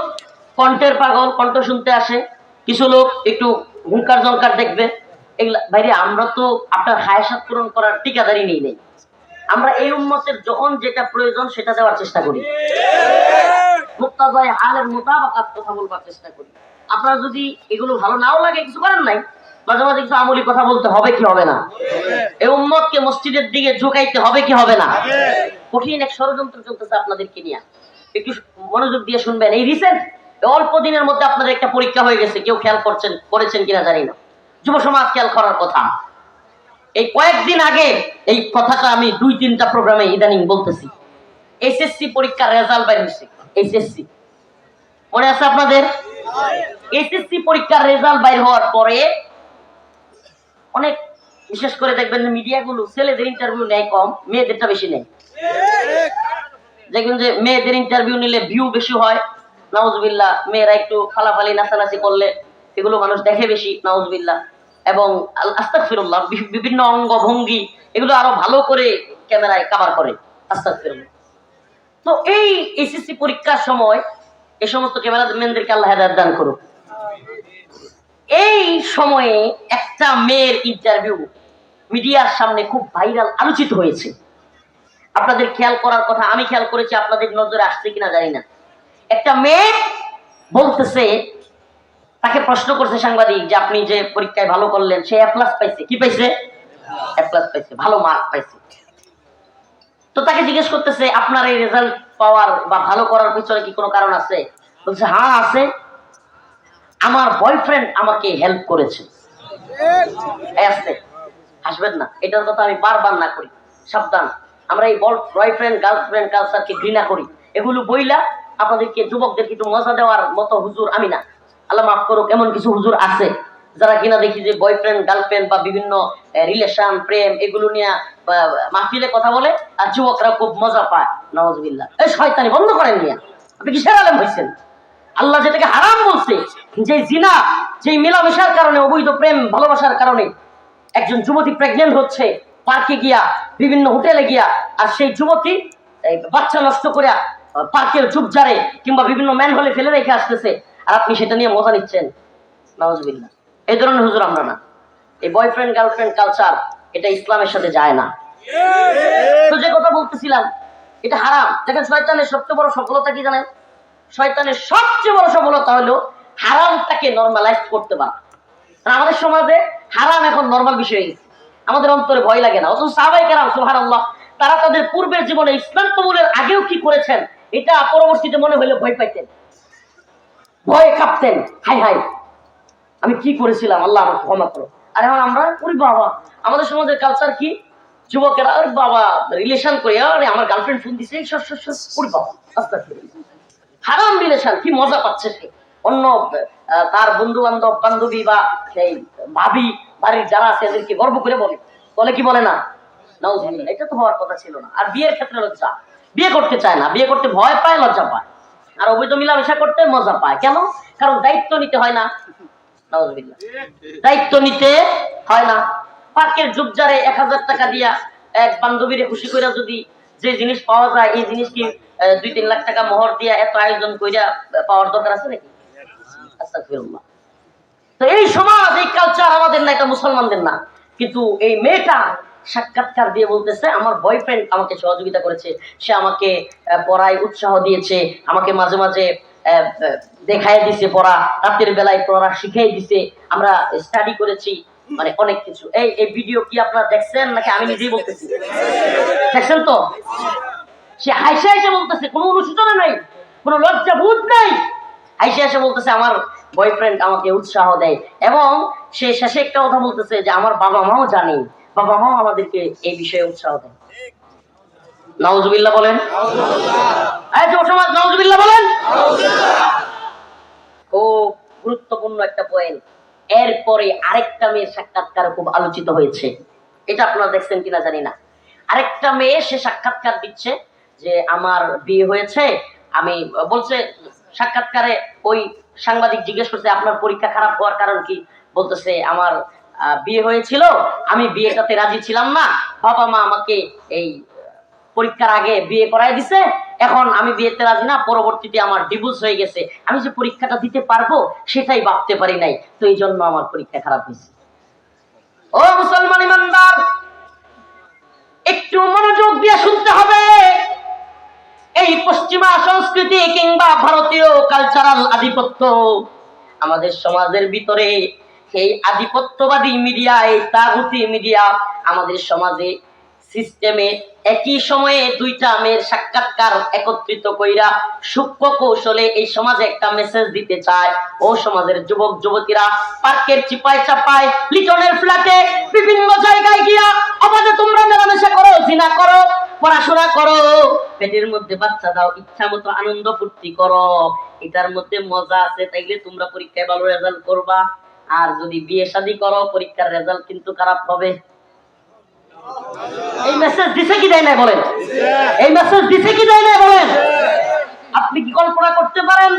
কণ্ঠের পাগল, কণ্ঠ শুনতে আসে, কিছু লোক একটু হুঙ্কার জঙ্কার দেখবে। এগুলা বাইরে আমরা তো আপনার খায়সাত পূরণ করার ঠিকাদারি নেই। আমরা এই উম্মতের যখন যেটা প্রয়োজন সেটা দেওয়ার চেষ্টা করি, মুক্তাদায়ে হালের মোতাবাকাত কথা বলবার চেষ্টা করি। আপনার যদি এগুলো ভালো নাও লাগে, কিছু করার নাই, মাঝে মাঝে কিছু আমলি কথা বলতে হবে কি হবে না? এই উম্মতকে মসজিদের দিকে ঝুঁকাইতে হবে কি হবে না? কঠিন এক ষড়যন্ত্র চলতেছে আপনাদেরকে নিয়ে, একটু মনোযোগ দিয়ে শুনবেন। এই রিসেন্ট অল্প দিনের মধ্যে আপনাদের একটা পরীক্ষা হয়ে গেছে, কেউ খেয়াল করেছেন কিনা জানি না, যুব সমাজ খেয়াল করার কথা। এই কয়েকদিন আগে এই কথাটা আমি 2-3টা প্রোগ্রামে ইদানিং বলতেছি। এসএসসি পরীক্ষার রেজাল্ট বের হয়েছে। এসএসসি মনে আছে আপনাদের? এসএসসি পরীক্ষার রেজাল্ট বাইর হওয়ার পরে অনেক, বিশেষ করে দেখবেন মিডিয়াগুলো ছেলেদের ইন্টারভিউ নেয় কম, মেয়েদেরটা বেশি নেয়। দেখবেন যে মেয়েদের ইন্টারভিউ নিলে ভিউ বেশি হয়, নাউজুবিল্লাহ। মেয়েরা একটু ফালাফালি নাচানাচি করলে এগুলো মানুষ দেখে বেশি, নাউজুবিল্লাহ। এবং আস্তাগফিরুল্লাহ, বিভিন্ন অঙ্গ ভঙ্গি এগুলো আরো ভালো করে ক্যামেরায় কভার করে, আস্তাগফিরুল্লাহ। তো এই এসএসসি পরীক্ষার সময় এই সমস্ত ক্যামেরাম্যানদেরকে আল্লাহ হেদায়েত দান করুক। এই সময়ে একটা মেয়ের ইন্টারভিউ মিডিয়ার সামনে খুব ভাইরাল, আলোচিত হয়েছে। আপনাদের খেয়াল করার কথা, আমি খেয়াল করেছি, আপনাদের নজরে আসছে কিনা জানি না। একটা মেয়ে বলতেছে, তাকে প্রশ্ন করছে সাংবাদিক যে আপনি যে পরীক্ষায় ভালো করলেন, সে A+ পাইছে। কি পাইছে? A+ পাইছে, ভালো মার্ক পাইছে। তো তাকে জিজ্ঞেস করতেছে আপনার এই রেজাল্ট পাওয়ার বা ভালো করার পিছনে কি কোনো কারণ আছে? বলছে হ্যাঁ আছে, আমার বয়ফ্রেন্ড আমাকে হেল্প করেছে। হাসবেন না, এটার কথা আমি বারবার না করি, সাবধান। আমরা এই বয়ফ্রেন্ড গার্লফ্রেন্ড কালচারকে ঘৃণা করি, এগুলো বইলা আপনাদেরকে, যুবকদেরকে একটু মজা দেওয়ার মতো হুজুর আমি না, আল্লাহ মাফ করুক। এমন কিছু হুজুর আছে যারা কিনা দেখি যে বয়ফ্রেন্ড গার্লফ্রেন্ড বা বিভিন্ন রিলেশন, প্রেম এগুলো নিয়ে মাহফিলে কথা বলে, আর যুবকরা খুব মজা পায়। নাউজুবিল্লাহ। এই শয়তানি বন্ধ করেন মিয়া, আপনি কিসের আলেম হয়েছেন? আল্লাহ যেটাকে হারাম বলছে, যে জিনা, যে মেলামেশার কারণে, অবৈধ প্রেম ভালোবাসার কারণে একজন যুবতী প্রেগনেন্ট হচ্ছে পার্কে গিয়া, বিভিন্ন হোটেলে গিয়া, আর সেই যুবতী বাচ্চা নষ্ট করে পার্কের ঝুপঝাড়ে কিংবা বিভিন্ন ম্যান হলে ফেলে রেখে আসতেছে, আর আপনি সেটা নিয়ে মজা নিচ্ছেন। নাউজুবিল্লাহ। এই ধরনের হুজুর আমরা না। এই বয়ফ্রেন্ড গার্লফ্রেন্ড কালচার এটা ইসলামের সাথে যায় না। তো যে কথা বলতেছিলাম, এটা হারাম। দেখেন শয়তানের সবচেয়ে বড় সফলতা কি জানেন? শয়তানের সবচেয়ে বড় সফলতা হলো হারামটাকে নরমালাইজ করতে পারা। আমাদের সমাজে হারাম এখন নরমাল বিষয় হয়ে গেছে, আমাদের অন্তরে ভয় লাগে না। অথচ সাহাবায়ে কেরাম সুবহানাল্লাহ, তারা তাদের পূর্বের জীবনে ইসলাম কবুলের আগেও কি করেছেন এটা পরবর্তীতে মনে হইলে ভয় পাইতেন, ভয়ে কাঁপতেন, হাই হাই আমি কি করেছিলাম, আল্লাহ আমাকে ক্ষমা করো। আর এখন আমরা ওরে বাবা, আমাদের সমাজের কালচার কি, যুবকেরা ওরে বাবা রিলেশন করে, আরে আমার গার্লফ্রেন্ড ফোন দিছে, ওরে বাবা আস্তাগফিরুল্লাহ, হারাম রিলেশন, কি মজা পাচ্ছে সে। অন্য তার বন্ধু বান্ধব বান্ধবী বা সেই ভাবি বাড়ির যারা আছে এদেরকে গর্ব করে বলে, বলে কি বলে না? নাউজুবিল্লাহ। এটা তো হওয়ার কথা ছিল না। আর বিয়ের ক্ষেত্রে লজ্জা, বিয়ে করতে চায় না, বিয়ে করতে ভয় পায়, লজ্জা পায়। আর অবৈধ মিলামেশা করতে মজা পায়। কেন? কারণ দায়িত্ব নিতে হয় না। নাউজুবিল্লাহ। দায়িত্ব নিতে হয় না। পার্কের জুবজারে 1000 টাকা দিয়া এক বান্ধবীরে খুশি করে যদি যে জিনিস পাওয়া যায়, এই জিনিস কি 2-3 লাখ টাকা মোহর দিয়া এত আয়োজন কইরা পাওয়ার দরকার আছে নাকি? আস্তাগফিরুল্লাহ। তো এই সমাজ, এই কালচার আমাদের না, এটা মুসলমানদের না। কিন্তু এই মেয়েটা সাক্ষাৎকার দিয়ে বলতেছে আমার বয়ফ্রেন্ড আমাকে সহযোগিতা করেছে, সে আমাকে পড়ায় উৎসাহ দিয়েছে, আমাকে মাঝে মাঝে দেখায় দিছে পড়া, রাতের বেলায় পড়া শিখাই দিছে, আমরা স্টাডি করেছি, মানে অনেক কিছু। এই ভিডিও কি আপনারা দেখছেন নাকি আমি নিজেই বলতেছি? দেখছেন তো? সে হাইসে হাইসে বলতেছে, কোনো অনুশোচনা নাই, কোনো লজ্জা বোধ নাই, হাইসে হাইসে বলতেছে আমার বয়ফ্রেন্ড আমাকে উৎসাহ দেয়। এবং সে শেষে একটা কথা বলতেছে যে আমার বাবা মাও জানে, বাবা মাও আমাদেরকে এই বিষয়ে উৎসাহ দেয়। নাউজুবিল্লাহ বলেন। নাউজুবিল্লাহ বলেন। খুব গুরুত্বপূর্ণ একটা পয়েন্ট। এরপরে আরেকটা মেয়ের সাক্ষাৎকার খুব আলোচিত হয়েছে, এটা আপনারা দেখছেন কিনা জানি না। আরেকটা মেয়ে সে সাক্ষাৎকার দিচ্ছে যে আমার বিয়ে হয়েছে, আমি বলছে সাক্ষাৎকারে ওই সাংবাদিক জিজ্ঞেস করছে আপনার পরীক্ষা খারাপ হওয়ার কারণ কি, বলতেছে আমার বিয়ে হয়েছিল, আমি বিয়েটাতে রাজি ছিলাম না, বাবা মা আমাকে এই পরীক্ষার আগে বিয়ে করাই দিছে, এখন আমি বিয়েতে রাজি না, পরবর্তীতে আমার ডিভোর্স হয়ে গেছে, আমি যে পরীক্ষাটা দিতে পারবো সেটাই ভাবতে পারি নাই, তো এই জন্য আমার পরীক্ষা খারাপ হয়েছে। ও মুসলমান ইমানদার, একটু মনোযোগ দিয়ে শুনতে হবে। এই পশ্চিমা সংস্কৃতি কিংবা ভারতীয় কালচারাল আধিপত্য আমাদের সমাজের ভিতরে, এই আধিপত্যবাদী মিডিয়া, এই তাগুতি মিডিয়া আমাদের সমাজে সিস্টেমে একই সময়ে দুইটা মেয়ের সাক্ষাৎকার একত্রিত কইরা সূক্ষ্ম কৌশলে এই সমাজে একটা মেসেজ দিতে চায়। ও সমাজের যুবক যুবতীরা, পার্কের চিপায় চাপায়, লিটনের ফ্ল্যাটে, বিভিন্ন জায়গায় গিয়া অবাধে তোমরা মেলামেশা করো, জিনা করো, পড়াশোনা করো, পেটের মধ্যে বাচ্চা দাও, ইচ্ছা মতো আনন্দ ফুর্তি করো, এটার মধ্যে মজা আছে, তাইলে তোমরা পরীক্ষায় ভালো রেজাল্ট করবা। আর যদি বিয়ে শাদী করো, পরীক্ষার রেজাল্ট কিন্তু খারাপ হবে। এই মেসেজ দিছে কি দেয় না বলেন? এই মেসেজ দিছে কি দেয় না বলেন? আপনি কি কল্পনা করতে পারেন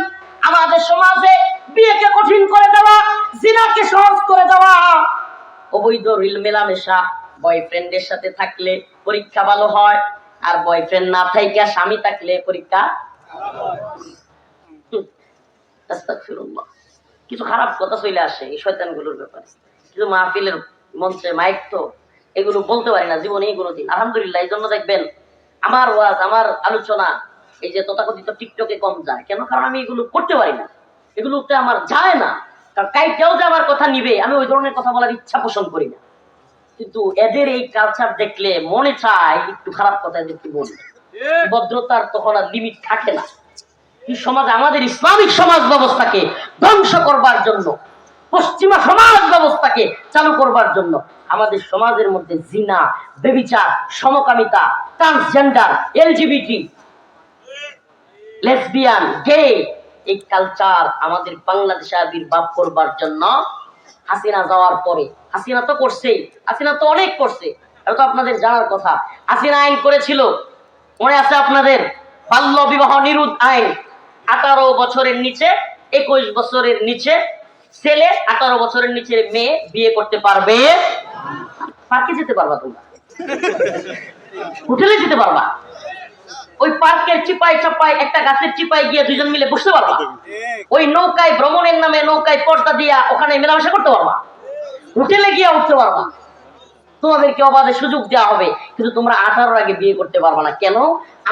আমাদের সমাজে বিয়েকে কঠিন করে দেওয়া, জিনাকে সহজ করে দেওয়া, অবৈধ মেলামেশা, বয়ফ্রেন্ডের সাথে থাকলে পরীক্ষা ভালো হয়, আর বয়ফ্রেন্ড না থাইকা স্বামী থাকলে পরীক্ষা। আস্তাগফিরুল্লাহ। কিছু খারাপ কথা চলে আসে এই শয়তানগুলোর ব্যাপারে, কিন্তু মাহফিলের মঞ্চে মাইক তো এগুলো বলতে পারি না জীবনে কোনোদিন। আলহামদুলিল্লাহ, এই জন্য দেখবেন আমার ওয়াজ, আমার আলোচনা এই যে তথাকথিত টিকটকে কম যায়। কেন? কারণ আমি এগুলো করতে পারি না, এগুলোতে আমার যায় না। কারণ কাইটাও যে আমার কথা নিবে, আমি ওই ধরনের কথা বলার ইচ্ছা পোষণ করি না। কিন্তু এদের এই কালচার দেখলে মনে চায় একটু খারাপ কথা এদেরকে বলি। ভদ্রতার তখন আর লিমিট থাকে না। এই সমাজ আমাদের ইসলামিক সমাজ ব্যবস্থাকে ধ্বংস করবার জন্য, পশ্চিমা সমাজ ব্যবস্থাকে চালু করবার জন্য আমাদের সমাজের মধ্যে জিনা, ব্যভিচার, সমকামিতা, ট্রান্সজেন্ডার, এলজিবিটি, লেসবিয়ান, গে, এই কালচার আমাদের বাংলাদেশে আবির্ভাব করবার জন্য হাসিনা যাওয়ার পরে, হাসিনা তো করছেই, হাসিনা তো অনেক করছে, এটা তো আপনাদের জানার কথা। হাসিনা আইন করেছিল, মনে আছে আপনাদের, বাল্য বিবাহ নিরোধ আইন। 18 বছরের নিচে, 21 বছরের নিচে ছেলে, 18 বছরের নিচে মেয়ে বিয়ে করতে পারবে। পার্কে যেতে পারবা তোমরা, হোটেলে যেতে পারবা, ওই পার্কের চিপায় চাপায় একটা গাছের চিপায় গিয়ে দুইজন মিলে বসতে পারবা। ওই নৌকায় ভ্রমণের নামে নৌকায় পর্দা দিয়া ওখানে মেলামেশা করতে পারবা, হোটেলে গিয়ে উঠতে পারবা, তোমাদেরকে অবাধে সুযোগ দেওয়া হবে। কিন্তু তোমরা 18 আগে বিয়ে করতে পারবা না। কেন?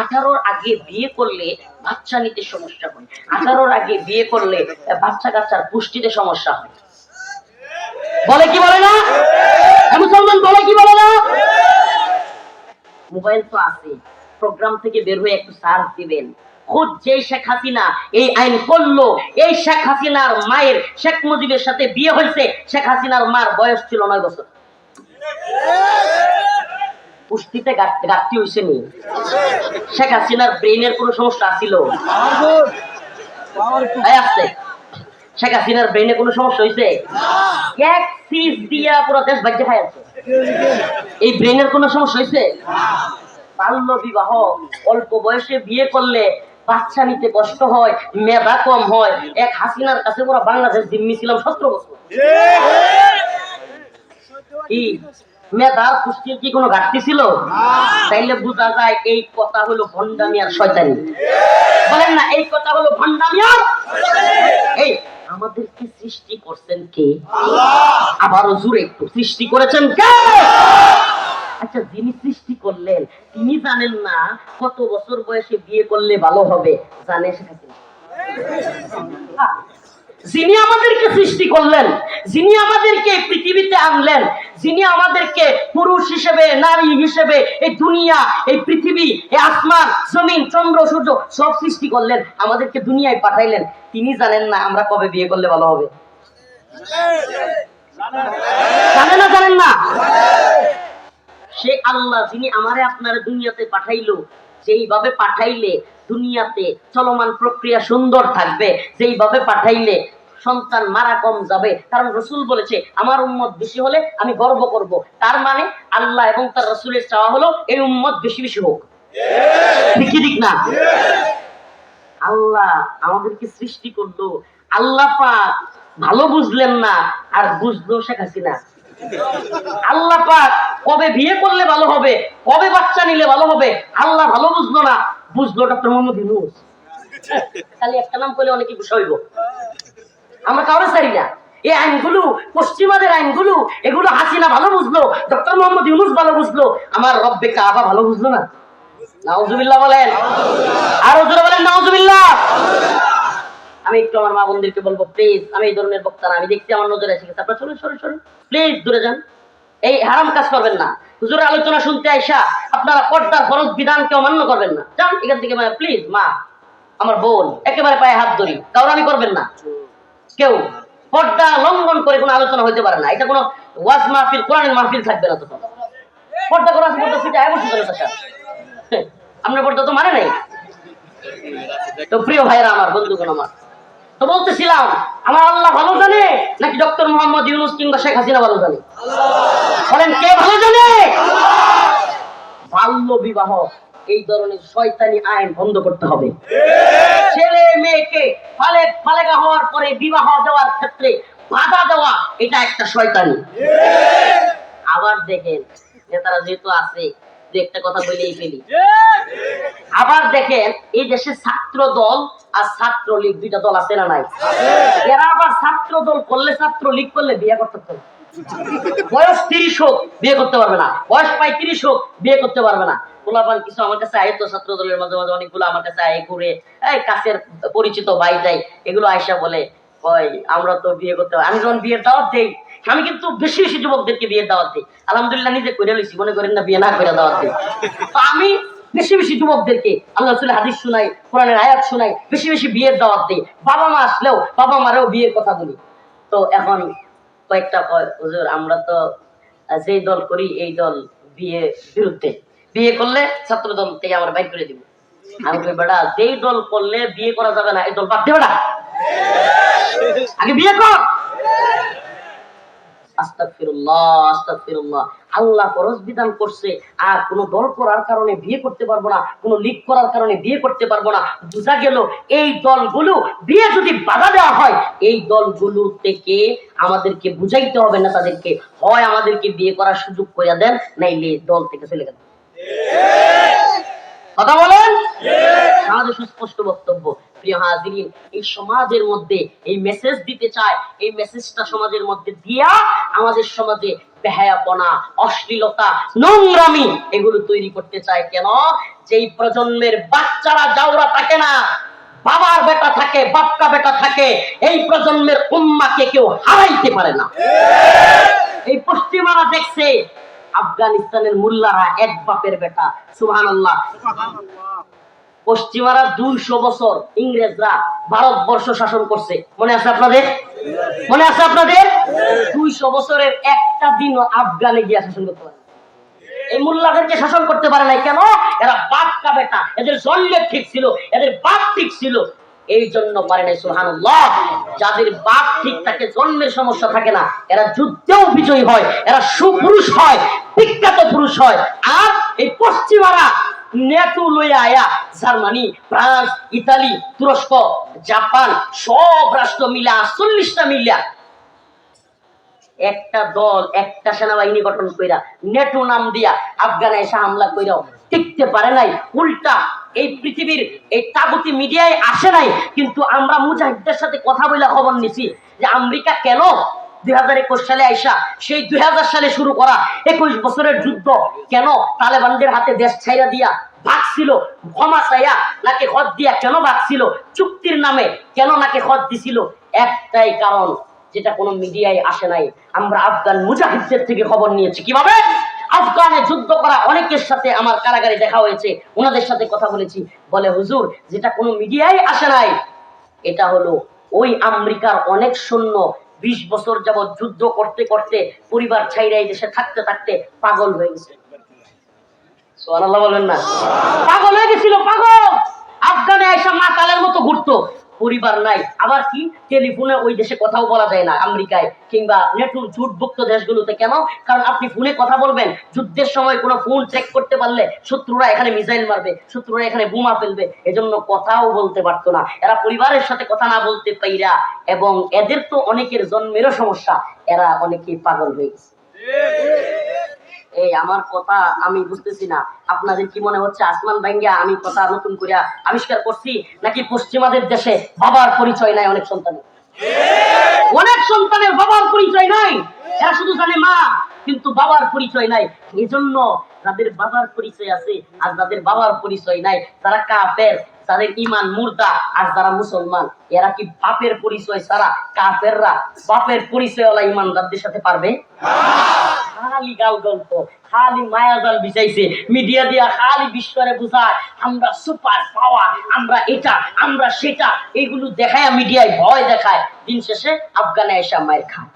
18 আগে বিয়ে করলে বাচ্চা নিতে সমস্যা হয়, 18 আগে বিয়ে করলে বাচ্চা কাচ্চার পুষ্টিতে সমস্যা হয়। বলে কি বলে না? মুসলমান বলে কি বলে না? মোবাইল তো আছে, প্রোগ্রাম থেকে বের হয়ে একটু সার্চ দিবেন। খুদ যে শেখ হাসিনা এই আইন করলো, এই শেখ হাসিনার মায়ের শেখ মুজিবের সাথে বিয়ে হয়েছে, শেখ হাসিনার মার বয়স ছিল 9 বছর। পুষ্টিতে ঘাটতি হয়েছে নি? শেখ হাসিনার ব্রেনের কোনো সমস্যা ছিল? আসছে শেখ হাসিনার ব্রেনে কোনো সমস্যা হয়েছে? এক সিজ দিয়া পুরো দেশ বাজ্যে খাই আছে। এই ব্রেনের কোনো সমস্যা হয়েছে? বাল্য বিবাহ, অল্প বয়সে বিয়ে করলে বাচ্চা নিতে কষ্ট হয়, মেধা কম হয়। এক হাসিনার কাছে পুরো বাংলাদেশ জিম্মি ছিলাম 17 বছর। কি মেধার পুষ্টির কি কোনো ঘাটতি ছিল? তাইলে বোঝা যায় এই কথা হলো ভণ্ডামি আর শয়তানি। বলেন না, এই কথা হলো ভণ্ডামি আর এই আমাদেরকে সৃষ্টি করছেন কে? আবারও জোরে একটু, সৃষ্টি করেছেন কে? আচ্ছা, যিনি সৃষ্টি করলেন তিনি জানেন না কত বছর বয়সে বিয়ে করলে ভালো হবে? জানে সেটা কি? যিনি আমাদেরকে সৃষ্টি করলেন, যিনি আমাদেরকে পৃথিবীতে আনলেন, যিনি আমাদেরকে পুরুষ হিসেবে নারী হিসেবে এই দুনিয়া, এই পৃথিবী, এই আসমান জমিন চন্দ্র সূর্য সব সৃষ্টি করলেন, আমাদেরকে দুনিয়ায় পাঠাইলেন, তিনি জানেন না আমরা কবে বিয়ে করলে ভালো হবে? জানেন না? জানেন না? সে আল্লাহ যিনি আমারে আপনারে দুনিয়াতে পাঠাইলো, যেইভাবে পাঠাইলে দুনিয়াতে চলমান প্রক্রিয়া সুন্দর থাকবে, যেইভাবে পাঠাইলে সন্তান মারা কম যাবে। কারণ রসুল বলেছে আমার উম্মত বেশি হলে আমি গর্ব করব। তার মানে আল্লাহ এবং তার রসুলের চাওয়া হলো এই উম্মত বেশি বেশি হোক। ঠিক ঠিক না? আল্লাহ আমাদেরকে সৃষ্টি করলো, আল্লাহ পাক ভালো বুঝলেন না, আর বুঝলো শেখ হাসিনা। আল্লাহ পাক কবে বিয়ে করলে ভালো হবে, কবে বাচ্চা নিলে ভালো হবে আল্লাহ ভালো বুঝলো না, বুঝলো ডক্টর মোহাম্মদ ইউনূস। খালি একটা নাম করলে অনেকে গুসা হইব। আমরা কাউরে চাই না। এই আইনগুলো, পশ্চিমাদের আইনগুলো, এগুলো হাসিনা ভালো বুঝলো, ডক্টর মোহাম্মদ ইউনূস ভালো বুঝলো, আমার রব্বে কাবা ভালো বুঝলো না। নাউজুবিল্লাহ বলেন, আরো জোরে বলেন নাউজুবিল্লাহ। আমি একটু আমার মা বোনদেরকে বলবো, প্লিজ, আমি এই ধরনের বক্তা না, আমি দেখছি আমার নজরে এসে গেছে, আপনারা সরুন, প্লিজ দূরে যান। এই হারাম কাজ করবেন না। হুজুরের আলোচনা শুনতে আইসা আপনারা পর্দার ফরজ বিধানকে অমান্য করবেন না। যান এখান থেকে। প্লিজ মা, আমার বোন, একেবারে পায়ে হাত ধরি, কাউরামি করবেন না। কেউ পর্দা লঙ্ঘন করে কোনো আলোচনা হইতে পারে না। এটা কোনো ওয়াজ মাহফিল, কোরআনের মাহফিল থাকবে না। তখন পর্দা করা আছে, পর্দা সিটে আয় বসে চলে আসা। আপনার পর্দা তো মানে নাই। তো প্রিয় ভাইরা আমার, বন্ধুগণ আমার, তো বলতেছিলাম আমার আল্লাহ ভালো জানে নাকি ডক্টর মোহাম্মদ ইউনূস কিংবা শেখ হাসিনা ভালো জানে? বলেন কে ভালো জানে? বাল্য বিবাহ, এই ধরনের শয়তানি আইন বন্ধ করতে হবে। ছেলে মেয়েকে ফালেগা হওয়ার পরে বিবাহ দেওয়ার ক্ষেত্রে বাধা দেওয়া, এটা একটা শয়তানি। আবার দেখেন, নেতারা যেহেতু আছে, দু একটা কথা বলেই ফেলি। আবার দেখেন, এই দেশে ছাত্র দল আর ছাত্র লীগ, দুইটা দল আছে না নাই? এরা আবার ছাত্র দল করলে, ছাত্র লীগ করলে বিয়ে করতে পারবে। বয়স 30 হোক বিয়ে করতে পারবে না, বয়স 35 হোক বিয়ে করতে পারবে না। পোলাপান কিছু আমার কাছে আয় তো, ছাত্র দলের মাঝে মাঝে অনেকগুলো আমার কাছে আয় ঘুরে, এই কাছের পরিচিত ভাই যাই, এগুলো আয়সা বলে আমরা তো বিয়ে করতে পারি। আমি যখন বিয়ের দাওয়াত দেই, আমি কিন্তু বেশি বেশি যুবকদেরকে বিয়ের দাওয়াত দিই। আলহামদুলিল্লাহ নিজে করে লইছি, মনে করেন না বিয়ে না করে দাওয়াত দিই। তো আমি বেশি বেশি যুবকদেরকে আল্লাহ রাসূলের হাদিস শোনাই, কোরআনের আয়াত শোনাই, বেশি বেশি বিয়ের দাওয়াত দিই। বাবা মা আসলেও বাবা মারেও বিয়ের কথা বলি। তো এখন কয়েকটা হুজুর, আমরা তো যেই দল করি এই দল বিয়ে বিরুদ্ধে, বিয়ে করলে ছাত্র দল থেকে আমরা বাইর করে দিব। আমি বলি বেটা, যেই দল করলে বিয়ে করা যাবে না এই দল বাদ দেবে না, আগে বিয়ে কর। আস্তাগফিরুল্লাহ, আস্তাগফিরুল্লাহ। আল্লাহ ফরজ বিধান করছে, আর কোন দল করার কারণে বিয়ে করতে পারবো না, কোন লীগ করার কারণে বিয়ে করতে পারবো না। বোঝা গেল এই দলগুলো বিয়ে যদি বাধা দেওয়া হয়, এই দলগুলো থেকে আমাদেরকে বুঝাইতে হবে না তাদেরকে, হয় আমাদেরকে বিয়ে করার সুযোগ করে দেন, নাইলে দল থেকে চলে গেল। কথা বলেন। আমাদের সুস্পষ্ট বক্তব্য। প্রিয় হাজিরিন, এই সমাজের মধ্যে এই মেসেজ দিতে চায়, এই মেসেজটা সমাজের মধ্যে দিয়া আমাদের সমাজে বেহায়াপনা, অশ্লীলতা, নোংরামি এগুলো তৈরি করতে চায়। কেন? যেই প্রজন্মের বাচ্চারা জাউরা থাকে না, বাবার বেটা থাকে, বাপকা বেটা থাকে, এই প্রজন্মের উম্মাকে কেউ হারাইতে পারে না। এই পশ্চিমারা দেখছে আফগানিস্তানের মুল্লারা এক বাপের বেটা। সুবহানাল্লাহ। পশ্চিমারা 200 বছর ইংরেজরা ভারতবর্ষ শাসন করছে, মনে আছে আপনাদের? মনে আছে আপনাদের? 200 বছরের একটা দিন আফগানে গিয়ে শাসন করতে পারে এই মুল্লাদেরকে শাসন করতে পারে নাই। কেন? এরা বাপ কা বেটা, এদের জন্ম ঠিক ছিল, এদের বাপ ঠিক ছিল, এই জন্য পারে নাই। সুবহানাল্লাহ। যাদের বাপ ঠিক থাকে, জন্মের সমস্যা থাকে না, এরা যুদ্ধেও বিজয়ী হয়, এরা সুপুরুষ হয়, বিখ্যাত পুরুষ হয়। আর এই পশ্চিমারা নেটু লইয়া আয়া জার্মানি, ফ্রান্স, ইতালি, তুরস্ক, জাপান সব রাষ্ট্র মিলা 40টা মিলিয়া একটা দল, একটা সেনাবাহিনী গঠন কইরা নেটো নাম দিয়া আফগানে এসে হামলা কইরাও টিকতে পারে নাই। উল্টা এই পৃথিবীর এই তাগুতি মিডিয়ায় আসে নাই, কিন্তু আমরা মুজাহিদদের সাথে কথা বলে খবর নিছি যে আমেরিকা কেন 2021 সালে আইসা সেই 2000 সালে শুরু করা 21 বছরের যুদ্ধ কেন তালেবানদের হাতে দেশ ছাইরা দিয়া ভাগছিল, ক্ষমা চাইয়া নাকি হদ দিয়া কেন ভাগছিল, চুক্তির নামে কেন নাকি হদ দিছিল? একটাই কারণ, যেটা কোনো মিডিয়ায় আসে নাই। আমরা আফগান মুজাহিদদের থেকে খবর নিয়েছি। কিভাবে? আফগানে যুদ্ধ করা অনেকের সাথে আমার কারাগারে দেখা হয়েছে, ওনাদের সাথে কথা বলেছি। বলে হুজুর, যেটা কোনো মিডিয়ায় আসে নাই, এটা হলো ওই আমেরিকার অনেক সৈন্য 20 বছর যাবৎ যুদ্ধ করতে করতে পরিবার ছাইরা এই দেশে থাকতে থাকতে পাগল হয়ে গেছে। সুবহানাল্লাহ বলেন না? পাগল হয়ে গেছিল, পাগল। আফগানে আইসা মাতালের মতো ঘুরতো, পরিবার নাই। আবার কি, টেলিফোনে ওই দেশে কথাও বলা যায় না, আমেরিকায় কিংবা নেটুর জুটভুক্ত দেশগুলোতে। কেন? কারণ আপনি ফোনে কথা বলবেন, যুদ্ধের সময় কোনো ফোন চেক করতে পারলে শত্রুরা এখানে মিসাইল মারবে, শত্রুরা এখানে বোমা ফেলবে, এজন্য কথাও বলতে পারতো না। এরা পরিবারের সাথে কথা না বলতে পাইরা, এবং এদের তো অনেকের জন্মেরও সমস্যা, এরা অনেকেই পাগল হয়ে গেছে। এই আমার কথা আমি বুঝতেছি না, আপনাদের কি মনে হচ্ছে আসমান ভাঙ্গিয়া আমি কথা নতুন করে আবিষ্কার করছি, নাকি পশ্চিমাদের দেশে বাবার পরিচয় নাই অনেক সন্তানের? অনেক সন্তানের বাবার পরিচয় নাই, এরা শুধু জানে মা, কিন্তু বাবার পরিচয় নাই। এজন্য যাদের বাবার পরিচয় আছে আর যাদের বাবার পরিচয় নাই, তারা কাফের, তাদের ইমান মুর্দা। আর যারা মুসলমান, এরা কি বাপের পরিচয় ছাড়া, কাফেররা বাপের পরিচয়ওয়ালা ইমানদারদের সাথে পারবে? খালি গাল গল্প, খালি মায়াজাল বিছাইছে মিডিয়া দিয়া, খালি বিশ্বরে বুঝায় আমরা সুপার পাওয়ার, আমরা এটা, আমরা সেটা, এগুলো দেখায় মিডিয়ায় ভয় দেখায়। দিন শেষে আফগানে এসে মায়ের খায়।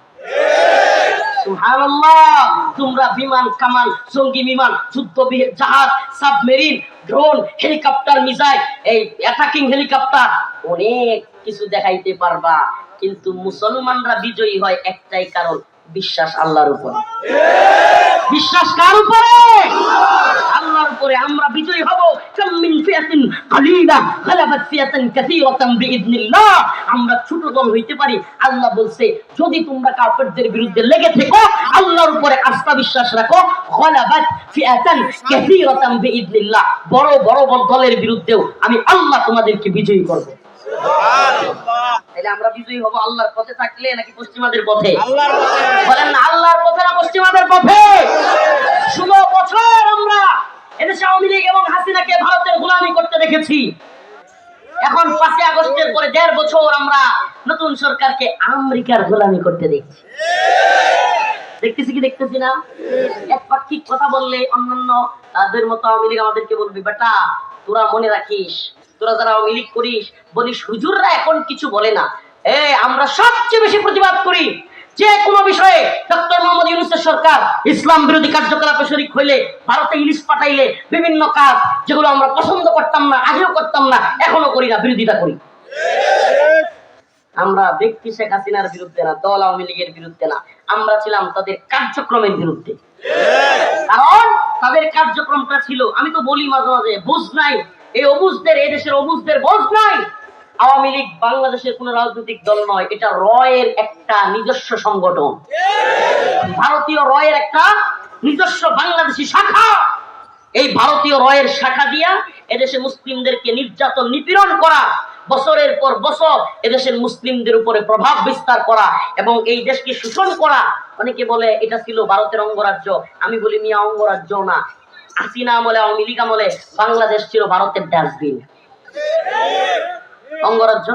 সুবহানাল্লাহ। তোমরা বিমান, কামান, জঙ্গি বিমান, যুদ্ধ জাহাজ, সাবমেরিন, ড্রোন, হেলিকপ্টার, মিসাইল, এই অ্যাটাকিং হেলিকপ্টার, অনেক কিছু দেখাইতে পারবা, কিন্তু মুসলমানরা বিজয়ী হয় একটাই কারণ, বিশ্বাস আল্লাহর উপরে। বিশ্বাস কার উপরে? আল্লাহর উপরে। আমরা বিজয়ী হব। কামিন ফিয়াতিন কালিলা গালাবাত ফিয়াতান কাসীরাতান বিইذنিল্লাহ। আমরা ছোট দল হইতে পারি, আল্লাহ বলছে যদি তোমরা কাফেরদের বিরুদ্ধে লেগে থেকো, আল্লাহর উপরে আস্থা বিশ্বাস রাখো, গালাবাত ফিয়াতান কাসীরাতান বিইذনিল্লাহ, বড় বড় দলের বিরুদ্ধেও আমি আল্লাহ তোমাদেরকে বিজয়ী করব। সুবহানাল্লাহ। তাহলে আমরা বিজয়ী হব আল্লাহর পথে থাকলে নাকি পশ্চিমাদের পথে? আল্লাহর পথে। বলেন না, আল্লাহর পথে না পশ্চিমাদের পথে? 16 বছর আমরা এদেশে আওয়ামী লীগ এবং হাসিনাকে ভারতের গোলামি করতে দেখেছি। এখন 5 আগস্টের পরে 1.5 বছর আমরা নতুন সরকারকে আমেরিকার গোলামি করতে দেখছি। দেখতেছি কি দেখতেছি না? একপাক্ষিক কথা বললে অন্যান্য তাদের মতো আওয়ামী লীগ আমাদেরকে বলবে, বেটা তোরা মনে রাখিস, তোরা যারা আওয়ামী লীগ করিস, বলিস হুজুররা এখন কিছু বলে না। আমরা সবচেয়ে বেশি প্রতিবাদ করি যে কোনো বিষয়ে। ডক্টর মোহাম্মদ ইউনূসের সরকার ইসলাম বিরোধী কার্যকলাপে শরীক হইলে, ভারতে ইলিশ পাঠাইলে, বিভিন্ন কাজ যেগুলো আমরা পছন্দ করতাম না, আগেও করতাম না, এখনো করি না, বিরোধিতা করি। আমরা ব্যক্তি শেখ হাসিনার বিরুদ্ধে না, দল আওয়ামী লীগের বিরুদ্ধে না, আমরা ছিলাম তাদের কার্যক্রমের বিরুদ্ধে। কারণ তাদের কার্যক্রমটা ছিল, আমি তো বলি মাঝে মাঝে, বুঝ নাই এই অবুঝদের, এই দেশের অবুঝদের বুঝ নাই। আওয়ামী লীগ বাংলাদেশের কোন রাজনৈতিক দল নয়, এটা রয়ের একটা নিজস্ব সংগঠন, ভারতীয় রয়ের একটা নিজস্ব বাংলাদেশি শাখা। এই ভারতীয় রয়ের শাখা দিয়া এদেশে মুসলিমদেরকে নির্যাতন নিপীড়ন করা, বছরের পর বছর এদেশের মুসলিমদের উপরে প্রভাব বিস্তার করা এবং এই দেশকে শোষণ করা। অনেকে বলে এটা ছিল ভারতের অঙ্গরাজ্য, আমি বলি মিয়া অঙ্গরাজ্য না। হাসিনা আমলে, আওয়ামী লীগ আমলে বাংলাদেশ ছিল ভারতের ডাস্টবিন। অঙ্গরাজ্য,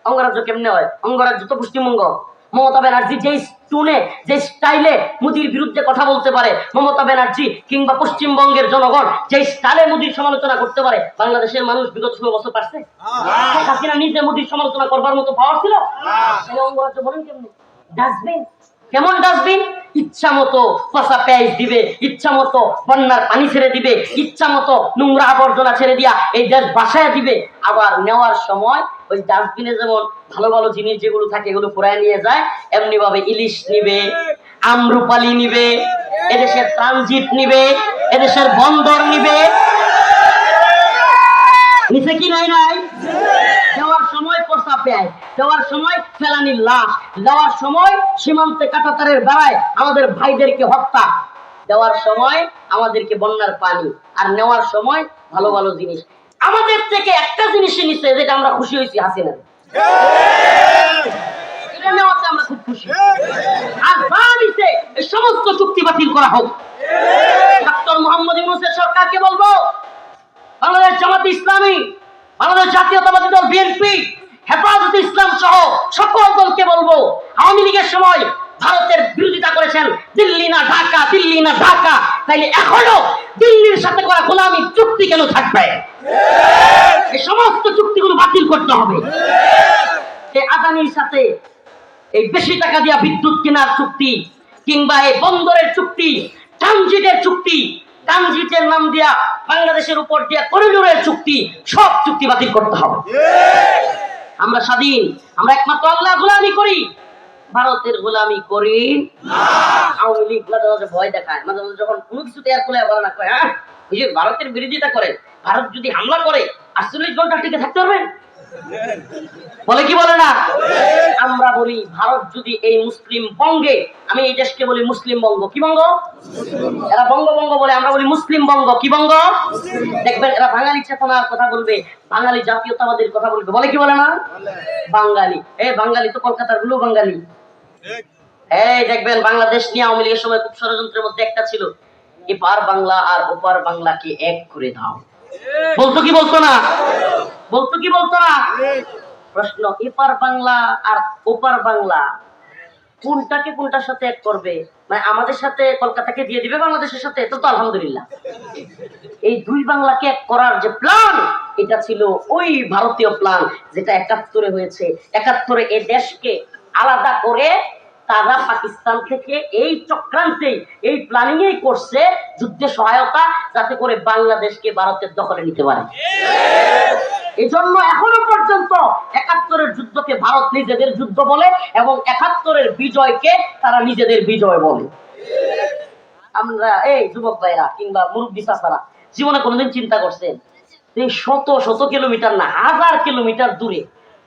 অঙ্গরাজ্য কেমনে হয়? অঙ্গরাজ্য তো পশ্চিমবঙ্গ। মমতা ব্যানার্জি যে টুনে, যে স্টাইলে মোদির বিরুদ্ধে কথা বলতে পারে, মমতা ব্যানার্জি কিংবা পশ্চিমবঙ্গের জনগণ যে স্টাইলে মোদির সমালোচনা করতে পারে, বাংলাদেশের মানুষ বিগত 16 বছর পারছে? হাসিনা নিজে মোদির সমালোচনা করবার মতো পাওয়ার ছিল? তাহলে অঙ্গরাজ্য বলেন কেমনে? ডাস্টবিন। কেমন ডাস্টবিন? ইচ্ছা মতো পচা পেঁয়াজ দিবে, ইচ্ছা মতো বন্যার পানি ছেড়ে দিবে, ইচ্ছা মতো নোংরা আবর্জনা ছেড়ে দিয়া এই দেশ বাসায় দিবে। আবার নেওয়ার সময় ওই ডাস্টবিনে যেমন ভালো ভালো জিনিস যেগুলো থাকে এগুলো পুরায় নিয়ে যায়, এমনি ভাবে ইলিশ নিবে, আমরুপালি নিবে, এদেশের ট্রানজিট নিবে, এদেশের বন্দর নিবে। নিচে কি নাই? নাই। দেওয়ার সময় পচা পেঁয়াজ, দেওয়ার সময় ফেলানির লাশ, দেওয়ার সময় সীমান্তে কাঁটাতারের বেড়ায় আমাদের ভাইদেরকে হত্যা, দেওয়ার সময় আমাদেরকে বন্যার পানি, আর নেওয়ার সময় ভালো ভালো জিনিস। আমাদের থেকে একটা জিনিসই নিচ্ছে, যেটা আমরা খুশি হয়েছি, হাসিনা। এটা নেওয়াতে আমরা খুব খুশি। আর যা নিচ্ছে এই সমস্ত চুক্তি বাতিল করা হোক। ডক্টর মোহাম্মদ ইউনূসের সরকারকে বলবো, বাংলাদেশ জামাত ইসলামী, বাংলাদেশ জাতীয়তাবাদী দল বিএনপি, হেফাজতে ইসলাম সহ সকল দলকে বলবো, আওয়ামী লীগের সময় ভারতের বিরোধিতা করেছেন, দিল্লি না ঢাকা, দিল্লি না ঢাকা, তাইলে এখনো দিল্লির সাথে করা গোলামী চুক্তি কেন থাকবে? এই সমস্ত চুক্তিগুলো বাতিল করতে হবে। এই আদানির সাথে এই বেশি টাকা দিয়া বিদ্যুৎ কেনার চুক্তি, কিংবা এই বন্দরের চুক্তি, ট্রানজিটের চুক্তি, ট্রানজিটের নাম দিয়া বাংলাদেশের উপর দিয়া করিডোরের চুক্তি, সব চুক্তি বাতিল করতে হবে। আমরা স্বাধীন, আমরা একমাত্র আল্লাহ গোলামি করি, ভারতের গোলামি করি না। আওয়ামী লীগ মাঝে মাঝে ভয় দেখায়, মাঝে মাঝে যখন কোনো কিছু তৈরি করলে বলে না, কয় হ্যাঁ এই যে ভারতের বিরোধিতা করে, ভারত যদি হামলা করে 48 ঘন্টা টিকে থাকতে পারবেন? বলে কি বলে না? আমরা বলি ভারত যদি এই মুসলিম বঙ্গে, আমি এই দেশকে বলি মুসলিম বঙ্গ। কি বঙ্গ? এরা বঙ্গবঙ্গ বলে, আমরা বলি মুসলিম বঙ্গ। কি বঙ্গ? দেখবেন এরা বাঙালি চেতনার কথা বলবে, বাঙালি জাতীয়তাবাদের কথা বলবে। বলে কি বলে না? বাঙালি। বাঙালি তো কলকাতার গুলো বাঙালি। এই দেখবেন বাংলাদেশ নিয়ে আওয়ামী লীগের সময় খুব ষড়যন্ত্রের মধ্যে একটা ছিল, এপার বাংলা আর ওপার বাংলাকে এক করে দাও। বলতো কি বলতো না? বলতো কি বলতো না? প্রশ্ন, এপার বাংলা আর ওপার বাংলা কোনটাকে কোনটার সাথে এক করবে? মানে আমাদের সাথে কলকাতাকে দিয়ে দিবে বাংলাদেশের সাথে? তো আলহামদুলিল্লাহ। এই দুই বাংলাকে এক করার যে প্ল্যান, এটা ছিল ওই ভারতীয় প্ল্যান যেটা 71-এ হয়েছে। 71-এ এই দেশকে আলাদা করে তারা পাকিস্তান থেকে এই চক্রান্তে, এই প্ল্যানিং করছে যুদ্ধে সহায়তা, যাতে করে বাংলাদেশকে ভারতের দখলে নিতে পারে। এই জন্য এখনো পর্যন্ত 71-এর যুদ্ধকে ভারত নিজেদের যুদ্ধ বলে এবং 71-এর বিজয়কে তারা নিজেদের বিজয় বলে। আমরা এই যুবক ভাইরা কিংবা মুরব্বী চাচারা জীবনে কোনোদিন চিন্তা করছেন যে শত শত কিলোমিটার না, 1000 কিলোমিটার দূরে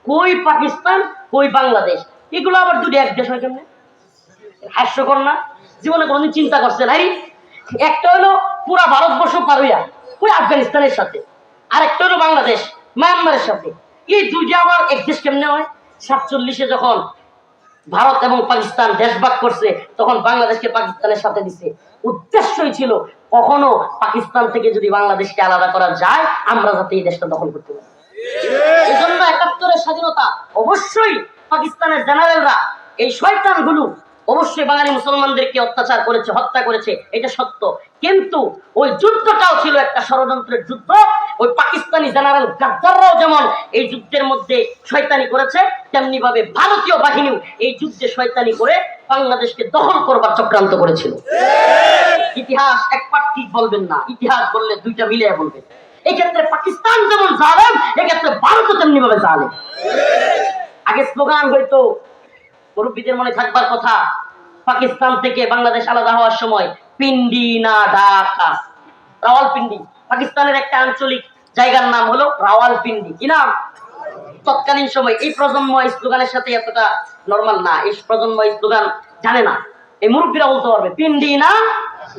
কই পাকিস্তান, কই বাংলাদেশ, এগুলো আবার দুটো এক দেশ হয় কেমনে? হাস্যকর না? জীবনে কোনোদিন চিন্তা করছেন? একটা হলো পুরা ভারতবর্ষ পার হইয়া ওই আফগানিস্তানের সাথে, আর একটা হলো বাংলাদেশ মায়ানমারের সাথে। এই দুইটা আবার এক দেশ কেমনে হয়? 47-এ যখন ভারত এবং পাকিস্তান দেশভাগ করছে, তখন বাংলাদেশকে পাকিস্তানের সাথে দিচ্ছে। উদ্দেশ্যই ছিল কখনো পাকিস্তান থেকে যদি বাংলাদেশকে আলাদা করা যায়, আমরা যাতে এই দেশটা দখল করতে পারি। এই জন্য 71-এর স্বাধীনতা অবশ্যই পাকিস্তানের জেনারেলরা, এই শয়তানগুলো অবশ্যই বাঙালি মুসলমানদেরকে অত্যাচার করেছে, হত্যা করেছে, এটা সত্য। কিন্তু ওই যুদ্ধটাও ছিল একটা ষড়যন্ত্রের যুদ্ধ। ওই পাকিস্তানি জেনারেল গাদ্দাররাও যেমন এই যুদ্ধের মধ্যে শয়তানি করেছে, তেমনি ভাবে ভারতীয় বাহিনীও এই যুদ্ধে শয়তানি করে বাংলাদেশকে দখল করবার চক্রান্ত করেছিল। ইতিহাস এক পাঠ ঠিক বলবেন না, ইতিহাস বললে দুইটা মিলে বলবেন। এই ক্ষেত্রে পাকিস্তান যেমন জালেম, এক্ষেত্রে ভারতও তেমনি ভাবে জালেম। আগে স্লোগান হইতো, মুরব্বীদের মনে থাকবার কথা, পাকিস্তান থেকে বাংলাদেশ আলাদা হওয়ার সময় পিন্ডি না ঢাকা, রাওয়ালপিন্ডি, পাকিস্তানের একটা আঞ্চলিক জায়গার নাম হলো রাওয়ালপিন্ডি। কি নাম? তৎকালীন সময় এই প্রজন্ম এই স্লোগানের সাথে এতটা নরমাল না, এই প্রজন্ম এই স্লোগান জানে না। এই মুরব্বীরা বলতে পারবে পিন্ডি না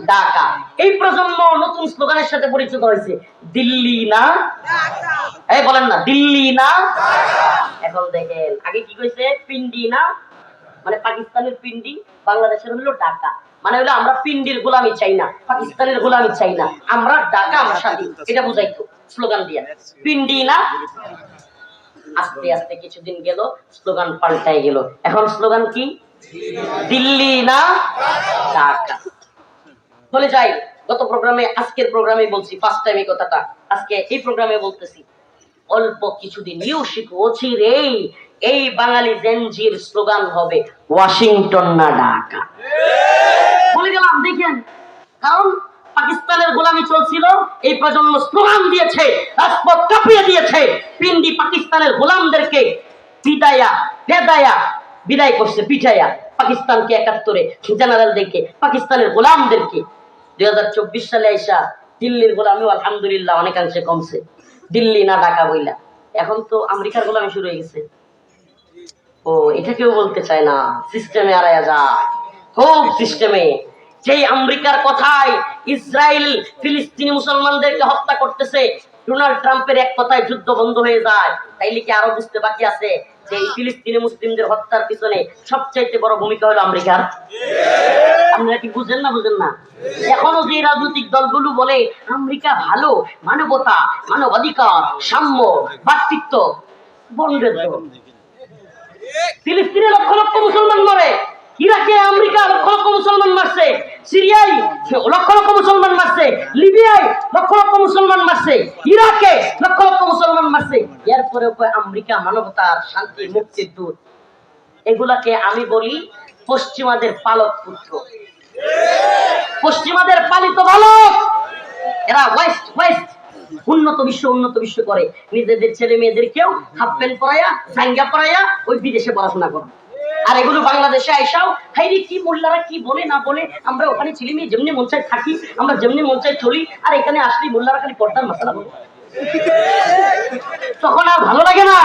ঢাকা। এই প্রজন্ম নতুন স্লোগানের সাথে পরিচিত হয়েছে, দিল্লি না এই বলেন না, দিল্লি না। এখন দেখেন আগে কি কইছে, পিন্ডি না, মানে পাকিস্তানের পিন্ডি, বাংলাদেশের হলো ঢাকা। মানে হলো আমরা পিন্ডির গোলামি চাই না, পাকিস্তানের গোলামি চাই না, আমরা ঢাকা, আমরা স্বাধীন, এটা বুঝাইতো স্লোগান দিয়া। পিন্ডি না। আস্তে আস্তে কিছুদিন গেল, স্লোগান পাল্টাই গেল। এখন স্লোগান কি, দিল্লি না ঢাকা। বলে যাই, গত প্রোগ্রামে, আজকের প্রোগ্রামে বলছি, ফার্স্ট টাইম এই কথাটা আজকে এই প্রোগ্রামে বলতেছি, অল্প কিছুদিন অচিরেই এই বাঙালি জেনজির স্লোগান হবে ওয়াশিংটন না ঢাকা। বলে গেলাম দেখেন, কারণ পাকিস্তানের গোলামি চলছিল, এই প্রজন্ম স্লোগান দিয়েছে, রাজপথ কাঁপিয়ে দিয়েছে, পিন্ডি পাকিস্তানের গোলামদেরকে পিটাইয়া ভেদাইয়া বিদায় করছে, পিটাইয়া পাকিস্তানকে 71-এ জেনারেলদেরকে, পাকিস্তানের গোলামদেরকে। 2024 সালে আইসা দিল্লির গোলামিও আলহামদুলিল্লাহ অনেকাংশে কমছে, দিল্লি না ঢাকা বইলা। এখন তো আমেরিকার গোলামি শুরু হয়ে গেছে। ও এটা কেউ বলতে চায় না, সিস্টেমে আড়াইয়া যায়, খুব সিস্টেমে। যেই আমেরিকার কথায় ইসরায়েল ফিলিস্তিনি মুসলমানদেরকে হত্যা করতেছে, ডোনাল্ড ট্রাম্পের এক কথায় যুদ্ধ বন্ধ হয়ে যায়, তাইলে কি আরো বুঝতে বাকি আছে যে এই ফিলিস্তিনি মুসলিমদের হত্যার পিছনে সবচাইতে বড় ভূমিকা হলো আমেরিকার? আপনারা কি বুঝেন না? বুঝেন না? এখনো যে রাজনৈতিক দলগুলো বলে আমেরিকা ভালো, মানবতা, মানবাধিকার, সাম্য, ভ্রাতৃত্ব, বন্ডের দল। ফিলিস্তিনে লক্ষ লক্ষ মুসলমান মরে, ইরাকে আমেরিকা লক্ষ লক্ষ মুসলমান মারছে, সিরিয়ায় লক্ষ লক্ষ মুসলমান মারছে, লিবিয়ায় লক্ষ লক্ষ মুসলমান মারছে, ইরাকে লক্ষ লক্ষ মুসলমান মারছে। এরপরে আমেরিকা মানবতার, শান্তি, মুক্তির দূত। এগুলাকে আমি বলি পশ্চিমাদের পালক পুত্র, পশ্চিমাদের পালিত বালক। এরা ওয়েস্ট ওয়েস্ট উন্নত বিশ্ব করে নিজেদের ছেলে মেয়েদেরকেও হাফ প্যান্ট পরাইয়া, জাঙ্গা পরাইয়া ওই বিদেশে পড়াশোনা করে। আর এগুলো বাংলাদেশে আইসাও হাইরে কি মোল্লারা কি বলে না বলে, আমরা ওখানে ছেলে মেয়ে যেমনি মন চায় থাকি, আমরা যেমনি মন চায় চলি, আর এখানে আসলে মোল্লারা খালি পর্দার মাসালা বলে। তখন আর ভালো লাগে না,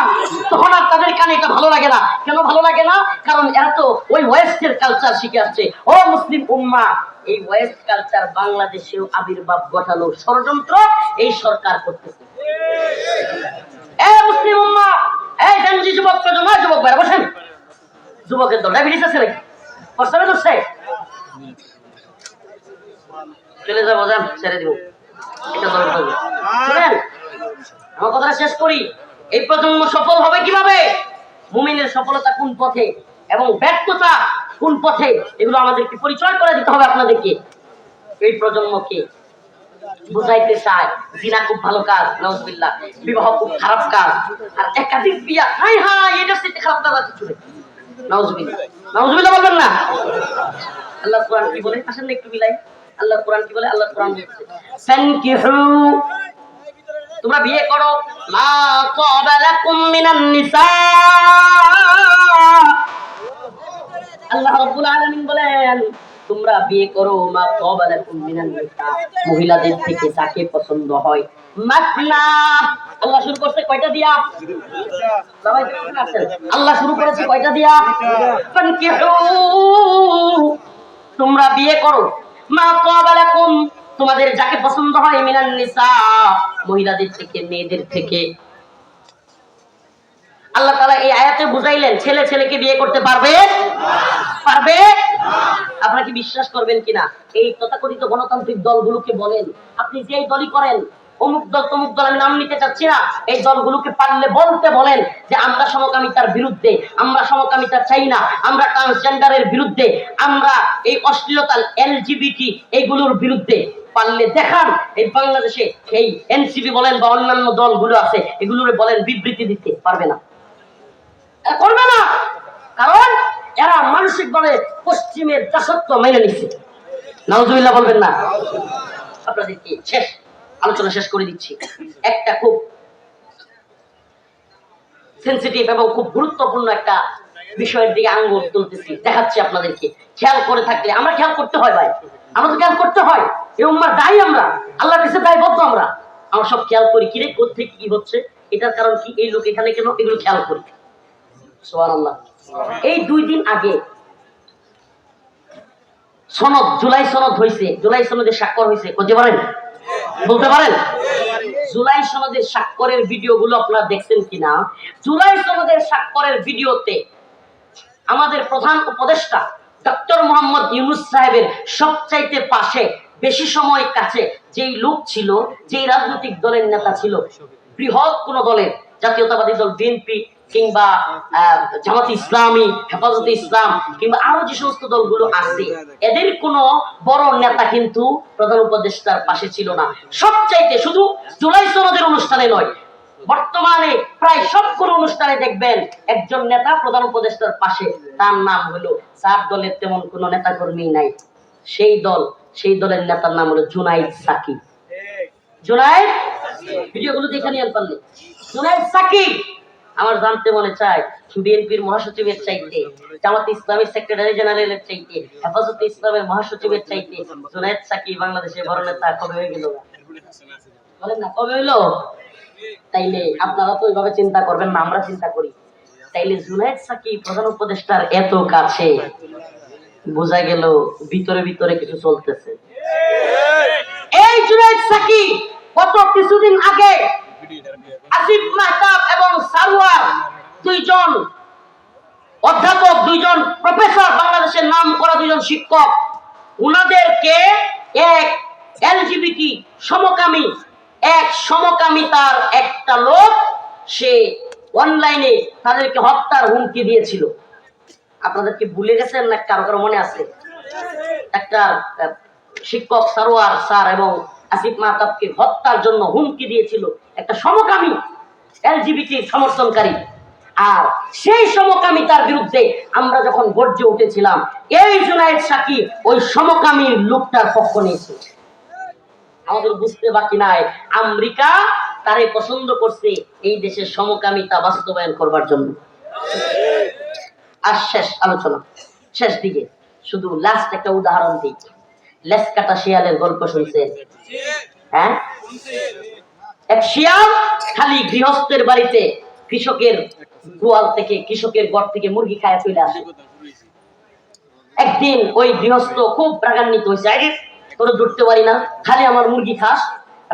তখন আর তাদের কানে এটা ভালো লাগে না। কেন ভালো লাগে না? কারণ এরা তো ওই ওয়েস্টের কালচার শিখে আসছে। ও মুসলিম উম্মাহ, এই ওয়েস্ট কালচার বাংলাদেশেও আবির্ভাব ঘটানোর ষড়যন্ত্র এই সরকার করতেছে। এই মুসলিম উম্মাহ, এই জেনজি যুবক প্রজন্ম, যুবক ভাইরা বসেন। যুবকের দল ডায়াবেটিস আছে নাকি? প্রস্তাবে ধরছে? চলে যাবো, যান ছেড়ে দিব, এটা দল করবে। শুনেন, আমার কথাটা শেষ করি। এই প্রজন্ম সফল হবে কিভাবে, মুমিনের সফলতা কোন পথে এবং ব্যর্থতা কোন পথে, এগুলো আমাদেরকে পরিচয় করে দিতে হবে আপনাদেরকে। এই প্রজন্মকে বুঝাইতে চায় জিনা খুব ভালো কাজ, নাউজুবিল্লাহ, বিবাহ খুব খারাপ কাজ, আর একাধিক বিয়া, হাই হাই এটা সেটা খারাপ কাজ আছে চলে, নাউজুবিল্লাহ। নাউজুবিল্লাহ বলবেন না? আল্লাহ কোরআন কি বলে? আসেন একটু মিলাই। আল্লাহ কোরআন কি বলে? আল্লাহ কোরআন বলছে, ফানকিহু, তোমরা বিয়ে করো, মা ক্বাবালাকুম মিনান নিসা। আল্লাহ রাব্বুল আলামিন বলেন, তোমরা বিয়ে করো, মা ক্বাবালাকুম মিনান নিসা, মহিলাদের থেকে যাকে পছন্দ হয়। মাসনা, আল্লাহ শুরু করছে কয়টা দিয়া? সবাই দেখতে পাচ্ছেন, আল্লাহ শুরু করেছে কয়টা দিয়া? ফানকিহু, তোমরা বিয়ে করো, মা ক্বাবালাকুম, তোমাদের যাকে পছন্দ হয়, মিনান নিসা, মহিলাদের থেকে, মেয়েদের থেকে। আল্লাহ তাআলা এই আয়াতে বুঝাইলেন ছেলে ছেলেকে বিয়ে করতে পারবে? পারবে? আপনারা কি বিশ্বাস করবেন কিনা? এই তথাকথিত গণতান্ত্রিক দলগুলোকে বলেন, আপনি যেই দলই করেন, অমুক দল তমুক দল, আমি নাম নিতে চাচ্ছি না, এই দলগুলোকে পারলে বলতে বলেন যে আমরা সমকামিতার বিরুদ্ধে, আমরা সমকামিতা চাই না, আমরা ট্রান্সজেন্ডারের বিরুদ্ধে, আমরা এই অশ্লীলতা এলজিবিটি এইগুলোর বিরুদ্ধে। পারলে দেখান এই বাংলাদেশে এই এনসিপি বলেন বা অন্যান্য দলগুলো আছে, এগুলোরে বলেন বিবৃতি দিতে পারবে না, করবে না। কারণ এরা মানসিক ভাবে পশ্চিমের দাসত্ব মেনে নিচ্ছে। নাউজুবিল্লাহ বলবেন না? আপনাদেরকে শেষ আলোচনা শেষ করে দিচ্ছি। একটা খুব সেন্সিটিভ এবং খুব গুরুত্বপূর্ণ একটা বিষয়ের দিকে আঙ্গুল তুলতেছি, দেখাচ্ছি আপনাদেরকে। খেয়াল করে থাকলে, আমরা খেয়াল করতে হয় ভাই, আমাদের খেয়াল করতে হয়। এই উম্মার দায়ী আমরা, আল্লাহর কাছে দায়বদ্ধ আমরা। আমরা সব খেয়াল করি, কিরে কোত্থেকে কি হচ্ছে, এটার কারণ কি, এই লোক এখানে কেন, এগুলো খেয়াল করি। সুবহানাল্লাহ। এই 2 দিন আগে সনদ, জুলাই সনদ হয়েছে, জুলাই সনদে স্বাক্ষর হয়েছে, বলতে পারেন? বলতে পারেন? জুলাই সনদের স্বাক্ষরের ভিডিও গুলো আপনারা দেখছেন কিনা? জুলাই সনদের স্বাক্ষরের ভিডিওতে আমাদের প্রধান উপদেষ্টা ডক্টর মোহাম্মদ ইউনূস সাহেবের সবচাইতে পাশে বেশি সময় কাছে যেই লোক ছিল, যেই রাজনৈতিক দলের নেতা ছিল, বৃহৎ কোন দলের, জাতীয়তাবাদী দল বিএনপি কিংবা জামাতে ইসলামী, হেফাজতে ইসলাম কিংবা আরো যে সমস্ত দলগুলো আছে, এদের কোনো বড় নেতা কিন্তু প্রধান উপদেষ্টার পাশে ছিল না। সবচাইতে শুধু জুলাই সনদের অনুষ্ঠানে নয়, বর্তমানে প্রায় সবগুলো অনুষ্ঠানে দেখবেন একজন নেতা প্রধান উপদেষ্টার পাশে, তার নাম হলো, যার দলের তেমন কোনো নেতা কর্মী নাই, সেই দলের নেতার নাম হলো জুনাইদ সাকি। জুনাইদ, ভিডিওগুলো দেখে নিয়ে পারলে, জুনাইদ সাকি। আমার জানতে মনে চায়, বিএনপির মহাসচিবের চাইতে, জামাতে ইসলামের সেক্রেটারি জেনারেলের চাইতে, হেফাজতে ইসলামের মহাসচিবের চাইতে জুনাইদ সাকি বাংলাদেশের বড় নেতা কবে হয়ে গেল? বলেন না, কবে হইলো? তাইলে আপনারা তো ওইভাবে চিন্তা করবেন না, আমরা চিন্তা করি। তাইলে জুনাইদ সাকি প্রধান উপদেষ্টার এত কাছে, বোঝা গেল ভিতরে ভিতরে কিছু চলতেছে। এই জুনাইদ সাকি গত কিছুদিন আগে আসিফ মাহতাব এবং সারওয়ার, দুইজন অধ্যাপক, দুইজন প্রফেসর, বাংলাদেশের নাম করা দুইজন শিক্ষক, উনাদেরকে এক এলজিবিটি সমকামিতার একটা লোক, সে অনলাইনে তাদেরকে হত্যার হুমকি দিয়েছিল। আপনাদেরকে ভুলে গেছেন না কারো কারো মনে আছে? একটা শিক্ষক সারোয়ার স্যার এবং আসিফ মাহতাবকে হত্যার জন্য হুমকি দিয়েছিল একটা সমকামী এলজিবিটি সমর্থনকারী। আর সেই সমকামিতার বিরুদ্ধে আমরা যখন গর্জে উঠেছিলাম, এই জুনাইদ সাকি ওই সমকামী লোকটার পক্ষ নিয়েছে। আমাদের বুঝতে বাকি নাই, আমেরিকা তারে পছন্দ করছে এই দেশের সমকামিতা বাস্তবায়ন করবার জন্য। আর শেষ আলোচনা, শেষ দিকে শুধু লাস্ট একটা উদাহরণ দিই। লেজ কাটা শিয়ালের গল্প শুনছেন? হ্যাঁ, এক শিয়াল খালি গৃহস্থের বাড়িতে কৃষকের গোয়াল থেকে, কৃষকের ঘর থেকে মুরগি খায় চলে আসে। একদিন ওই গৃহস্থ খুব রাগান্বিত হয়েছে, আরে তোরা ধরতে পারি না, খালি আমার মুরগি খাস।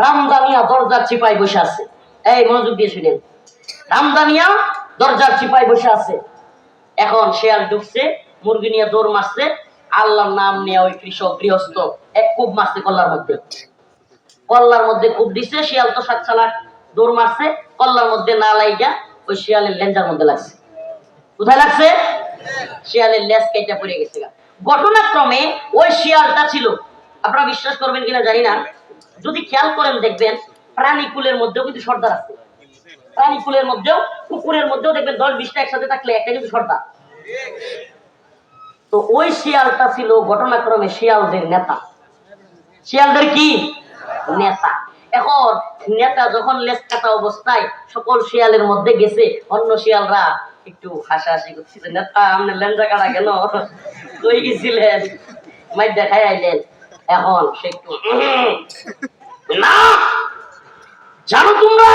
রামদানিয়া দরজার চিপায় বসে আছে। এই মনোযোগ দিয়ে শুনেন, রামদানিয়া দরজার চিপায় বসে আছে। এখন শিয়াল ঢুকছে, মুরগি নিয়ে দৌড় মারছে, আল্লাহর নাম নিয়ে ওই কৃষক গৃহস্থ এক কূপ মারছে কল্লার মধ্যে কূপ দিছে। শিয়াল তো 7 চালাক, দৌড় মারছে, কল্লার মধ্যে না লাইগা ওই শিয়ালের লেঞ্জার মধ্যে লাগছে। কোথায় লাগছে? শিয়ালের লেজ কেটে পড়ে গেছে। ঘটনাক্রমে ওই শিয়ালটা ছিল, আপনারা বিশ্বাস করবেন কিনা জানি না, যদি খেয়াল করেন দেখবেন প্রাণীকুলের মধ্যেও কিন্তু সর্দার আছে। প্রাণীকুলের মধ্যেও, কুকুরের মধ্যেও দেখবেন 10-20টা একসাথে থাকলে একটা কিন্তু সর্দার। তো ওই শিয়ালটা ছিল ঘটনাক্রমে শিয়ালদের নেতা। শিয়ালদের কি নেতা? এখন নেতা যখন লেজ কাটা অবস্থায় সকল শিয়ালের মধ্যে গেছে, অন্য শিয়ালরা একটু হাসাহাসি করতেছে, নেতা আপনি লেঞ্জা কাটা কেন, কই গেছিলেন, মাই দেখাই আইলেন। এখন সে একটু না, জানো তোমরা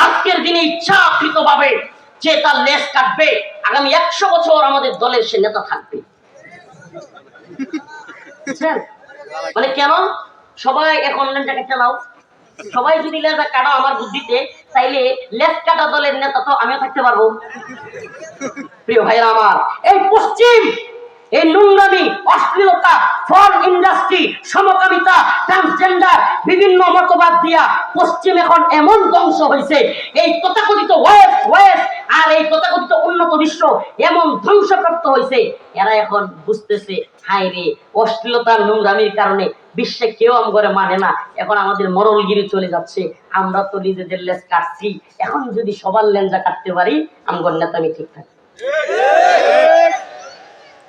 আজকের দিনে ইচ্ছাকৃত ভাবে যে তার লেজ কাটবে, আগামী 100 বছর আমাদের দলের সে নেতা থাকবে। মানে কেন সবাই এখন লেঞ্জা কাটা নাও? সবাই যদি লেজা কাটা আমার বুদ্ধিতে, তাইলে লেজ কাটা দলের নেতা তো আমিও থাকতে পারবো। প্রিয় ভাইরা আমার, এই পশ্চিম, এই নোংরামি, অশ্লীলতা, ফর্ন ইন্ডাস্ট্রি, সমকামিতা, ট্রান্সজেন্ডার, বিভিন্ন মতবাদ দিয়া পশ্চিম এখন এমন ধ্বংস হয়েছে, এই তথাকথিত ওয়েস্ট আর এই তথাকথিত উন্নত বিশ্ব এমন ধ্বংসপ্রাপ্ত হয়েছে, এরা এখন বুঝতেছে হায় রে, অশ্লীলতার নোংরামির কারণে বিশ্বে কেউ আমগরে মানে না। এখন আমাদের মরলগিরি চলে যাচ্ছে, আমরা তো নিজেদের লেজ কাটছি, এখন যদি সবার লেঞ্জা কাটতে পারি আমগর নেতামি ঠিক থাকে।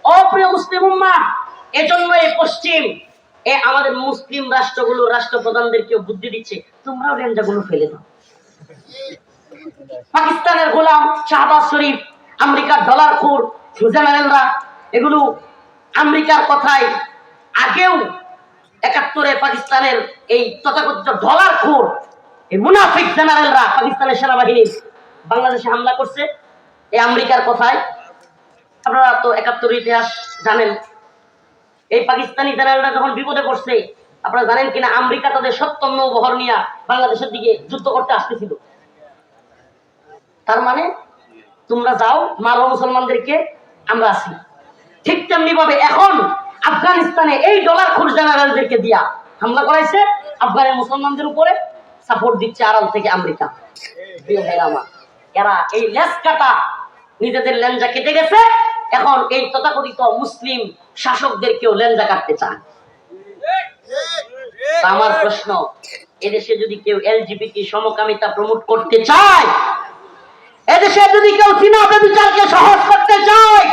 অপ্রিয় মুসলিম উম্মাহ, এজন্য এই পশ্চিম আমাদের মুসলিম রাষ্ট্রগুলো রাষ্ট্রপ্রধানদেরকে বুদ্ধি দিচ্ছে, তোমরাও লেঞ্জাগুলো ফেলে দাও। পাকিস্তানের গোলাম শাহবাজ শরীফ, আমেরিকার ডলারখোর জেনারেলরা, এগুলো আমেরিকার কথায় আগেও 71-এ পাকিস্তানের এই তথাকথিত ডলারখোর এই মুনাফিক জেনারেলরা পাকিস্তানের সেনাবাহিনী বাংলাদেশে হামলা করছে এই আমেরিকার কথায়। আপনারা তো 71 ইতিহাস জানেন, এই পাকিস্তানি জেনারেলরা যখন বিপদে পড়ছে, আপনারা জানেন কিনা, আমেরিকা তাদের 70 নৌবহর নিয়ে বাংলাদেশের দিকে যুদ্ধ করতে আসতেছিল। তার মানে তোমরা যাও, মারো মুসলমানদেরকে, আমরা আছি। ঠিক তেমনি ভাবে এখন আফগানিস্তানে এই ডলার খোর জেনারেলদেরকে দিয়া হামলা করাইছে, আফগানের মুসলমানদের উপরে সাপোর্ট দিচ্ছে আড়াল থেকে আমেরিকা। এরা এই লেজ কাটা নিজেদের লেঞ্জা কেটে গেছে, এখন এই তথাকথিত মুসলিম শাসকদেরকেও লেঞ্জা কাটতে চায়। আমার প্রশ্ন, এদেশে যদি কেউ এলজিবিটি সমকামিতা প্রমোট করতে চায়, এদেশে যদি কেউ চীনা ব্যভিচারকে সহজ করতে চায়,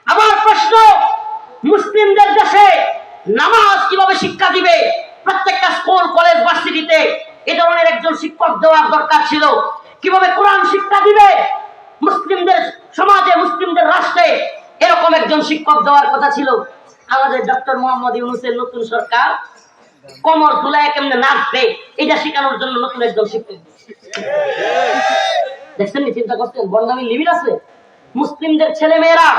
আমার প্রশ্ন, মুসলিমদের দেশে নামাজ কিভাবে শিক্ষা দিবে? প্রত্যেকটা স্কুল, কলেজ, ভার্সিটিতে এ ধরনের একজন শিক্ষক দেওয়ার দরকার ছিল। কিভাবে কোরআন শিক্ষা দিবে? মুসলিমদের সমাজে, মুসলিমদের রাষ্ট্রে এরকম একজন শিক্ষক দেওয়ার কথা ছিল। আমাদের ডক্টর মোহাম্মদ ইউনূসের নতুন সরকার কোমর দুলায় কেমনে নাচবে এটা শেখানোর জন্য নতুন একজন শিক্ষক দেখছেন, চিন্তা করছেন? বর্ণামী লিমিট আছে। মুসলিমদের ছেলে মেয়েরা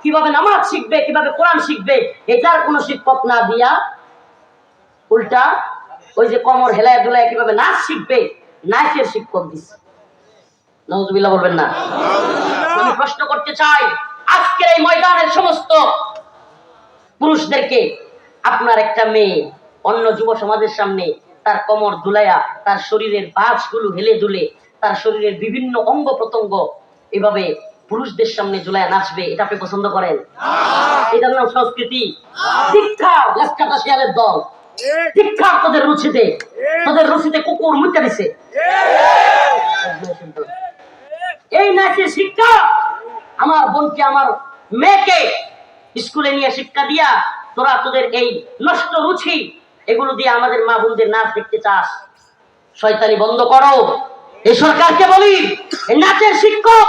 কিভাবে নামাজ শিখবে, কিভাবে কোরআন শিখবে, এটার কোন শিক্ষক না দিয়া উল্টা ওই যে কোমর হেলায় দুলায় কিভাবে নাচ শিখবে, নাচের শিক্ষক দিচ্ছে। নাউজুবিল্লাহ বলবেন না? আমি প্রশ্ন করতে চাই আজকের এই ময়দানের সমস্ত পুরুষদেরকে, আপনার একটা মেয়ে অন্য যুব সমাজের সামনে তার কোমর দুলায়া, তার শরীরের বাজগুলো হেলে দুলে, তার শরীরের বিভিন্ন অঙ্গ প্রত্যঙ্গ এভাবে পুরুষদের সামনে ঝুলায় নাচবে, এটা আপনি পছন্দ করেন? এটার নাম সংস্কৃতি? শিক্ষা লেসকাটা শিয়ালের দল, শিক্ষা তোদের রুচিতে, তোদের রুচিতে কুকুর মুতে দিছে। এই নাচের শিক্ষা আমার বোনকে, আমার মেয়েকে স্কুলে নিয়ে শিক্ষা দিয়া তোরা তোদের এই নষ্ট রুচি এগুলো দিয়ে আমাদের মা বোনদের নাচ দেখতে চাস, শয়তানি বন্ধ করো। এই সরকারকে বলি, এই নাচের শিক্ষক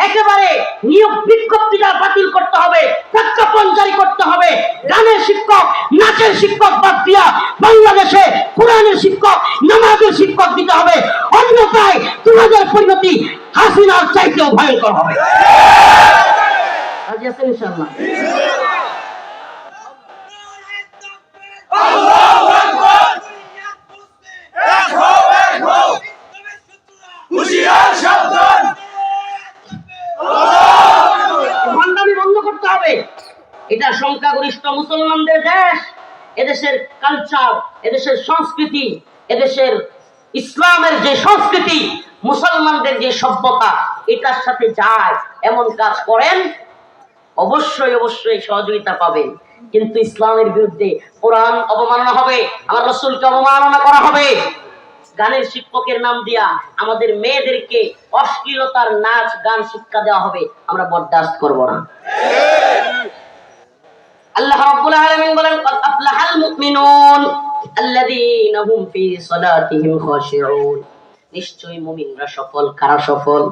একেবারে নিয়োগ বিজ্ঞপ্তিটা বাতিল করতে হবে, প্রজ্ঞাপন জারি করতে হবে। গানের শিক্ষক, নাচের শিক্ষক বাদ দিয়া বাংলাদেশে কোরআনের শিক্ষক, নামাজের শিক্ষক দিতে হবে। অন্যথায় তোমাদের পরিণতি হাসিনার চাইতেও ভয়ঙ্কর হবে। রাজি আছেন ইনশাআল্লাহ? বন্ধ করতে হবে। এটা সংখ্যাগরিষ্ঠ মুসলমানদের দেশ, এদেশের কালচার, এদেশের সংস্কৃতি, এদেশের ইসলামের যে সংস্কৃতি, মুসলমানদের যে সভ্যতা, এটার সাথে যায় এমন কাজ করেন, অবশ্যই অবশ্যই সহযোগিতা পাবেন। কিন্তু ইসলামের বিরুদ্ধে কোরআন অবমাননা হবে, আমার রাসূলকে অবমাননা করা হবে। গানের শিক্ষকের নাম দিয়া আমাদের মেয়েদেরকে অশ্লীলতার নাচ গান শিক্ষা দেওয়া হবে, আমরা বরদাস্ত করব না। আল্লাহ রাব্বুল আলামিন বলেন, ক্বাদ আফলাহাল মুমিনুন আল্লাযীনা হুম ফি সালাতিহিম খাশিউন। নিশ্চয়ই মুমিনরা সফল। কারা সফল?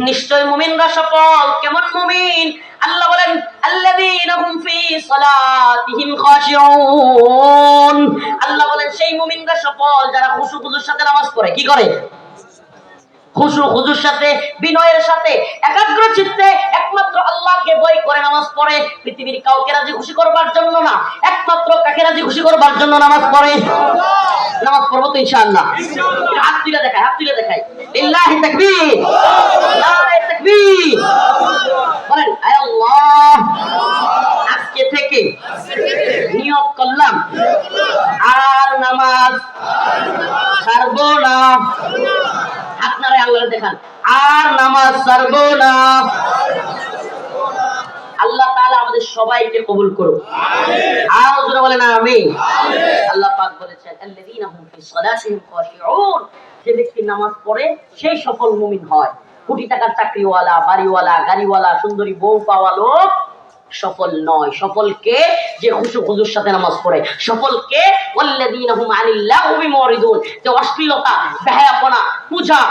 নিশ্চয় মুমিনরা সফল। কেমন মুমিন? আল্লাহ বলেন, আল্লাযীনা হুম ফি সালাতিহিম খাশিউন। আল্লাহ বলেন সেই মুমিনরা সফল যারা খুশু খুজুর সাথে নামাজ পড়ে। কি করে? খুশু খুজুর সাথে, বিনয়ের সাথে, একাগ্র চিত্তে একমাত্র আল্লাহকে ভয় করে নামাজ পড়ে। পৃথিবীর কাউকে রাজি খুশি করবার জন্য না, একমাত্র কাকে রাজি খুশি করবার জন্য নামাজ পড়ে। নামাজ পড়বো তো ইনশাআল্লাহ। হাত তুলে দেখায়, হাত তুলে দেখায়। লিল্লাহি তাকবীর, নারে তাকবীর। বলেন, আয় আল্লাহ, আজকে থেকে নিয়ত করলাম আর নামাজ ছাড়বো না। আপনারা আল্লাহ দেখান, আর নামাজ ছাড়বো না। আল্লাহ তাআলা আমাদের সবাইকে কবুল করুন, আমিন। আর জোরে বলেন আমিন। আল্লাহ পাক বলেছেন, আল্লাযীনা হুম ফি সালাতিহিম খাশিউন। যে ব্যক্তি নামাজ পড়ে সেই সফল মুমিন হয়। কোটি টাকার চাকরিওয়ালা, বাড়িওয়ালা, গাড়িওয়ালা, সুন্দরী বউ পাওয়া লোক সফল নয়। সফলকে যে খুশু খুজুর সাথে নামাজ পড়ে। সফলকে ওয়াল্লাযীনা হুম আনিল লাগুবি মুরিদুন, যে অশ্লীলতা, বেহায়াপনা, পূজা,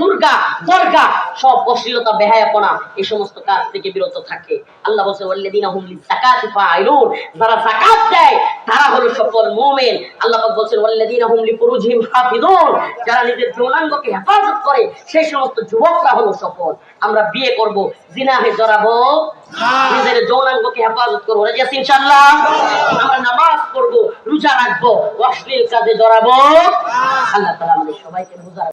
দুর্গা, দরগা সব অশ্লীলতা বেহায়াপনা এই সমস্ত কাজ থেকে বিরত থাকে। আল্লাহ বলেন ওয়াল্লাযীনা হুম লিযাকাতি ফাইলুন, যারা যাকাত দেয় তারা হলো সফল মুমিন। আল্লাহ পাক বলেন ওয়াল্লাযীনা হুম লিফুরুজিহিম হাফিজুন, যারা নিজের যৌনাঙ্গকে হেফাজত করে সেই সমস্ত যুবকরা হলো সফল। আমরা বিয়ে করব, জিনাহে জড়াবো না, নিজের যৌনাঙ্গকে হেফাজত করবো, রাজি আছি ইনশাআল্লাহ। আমরা নামাজ পড়বো, রোজা রাখবো, অশ্লীল কাজে জড়াবো। আল্লাহ তাআলা আমাদের সবাইকে বুঝার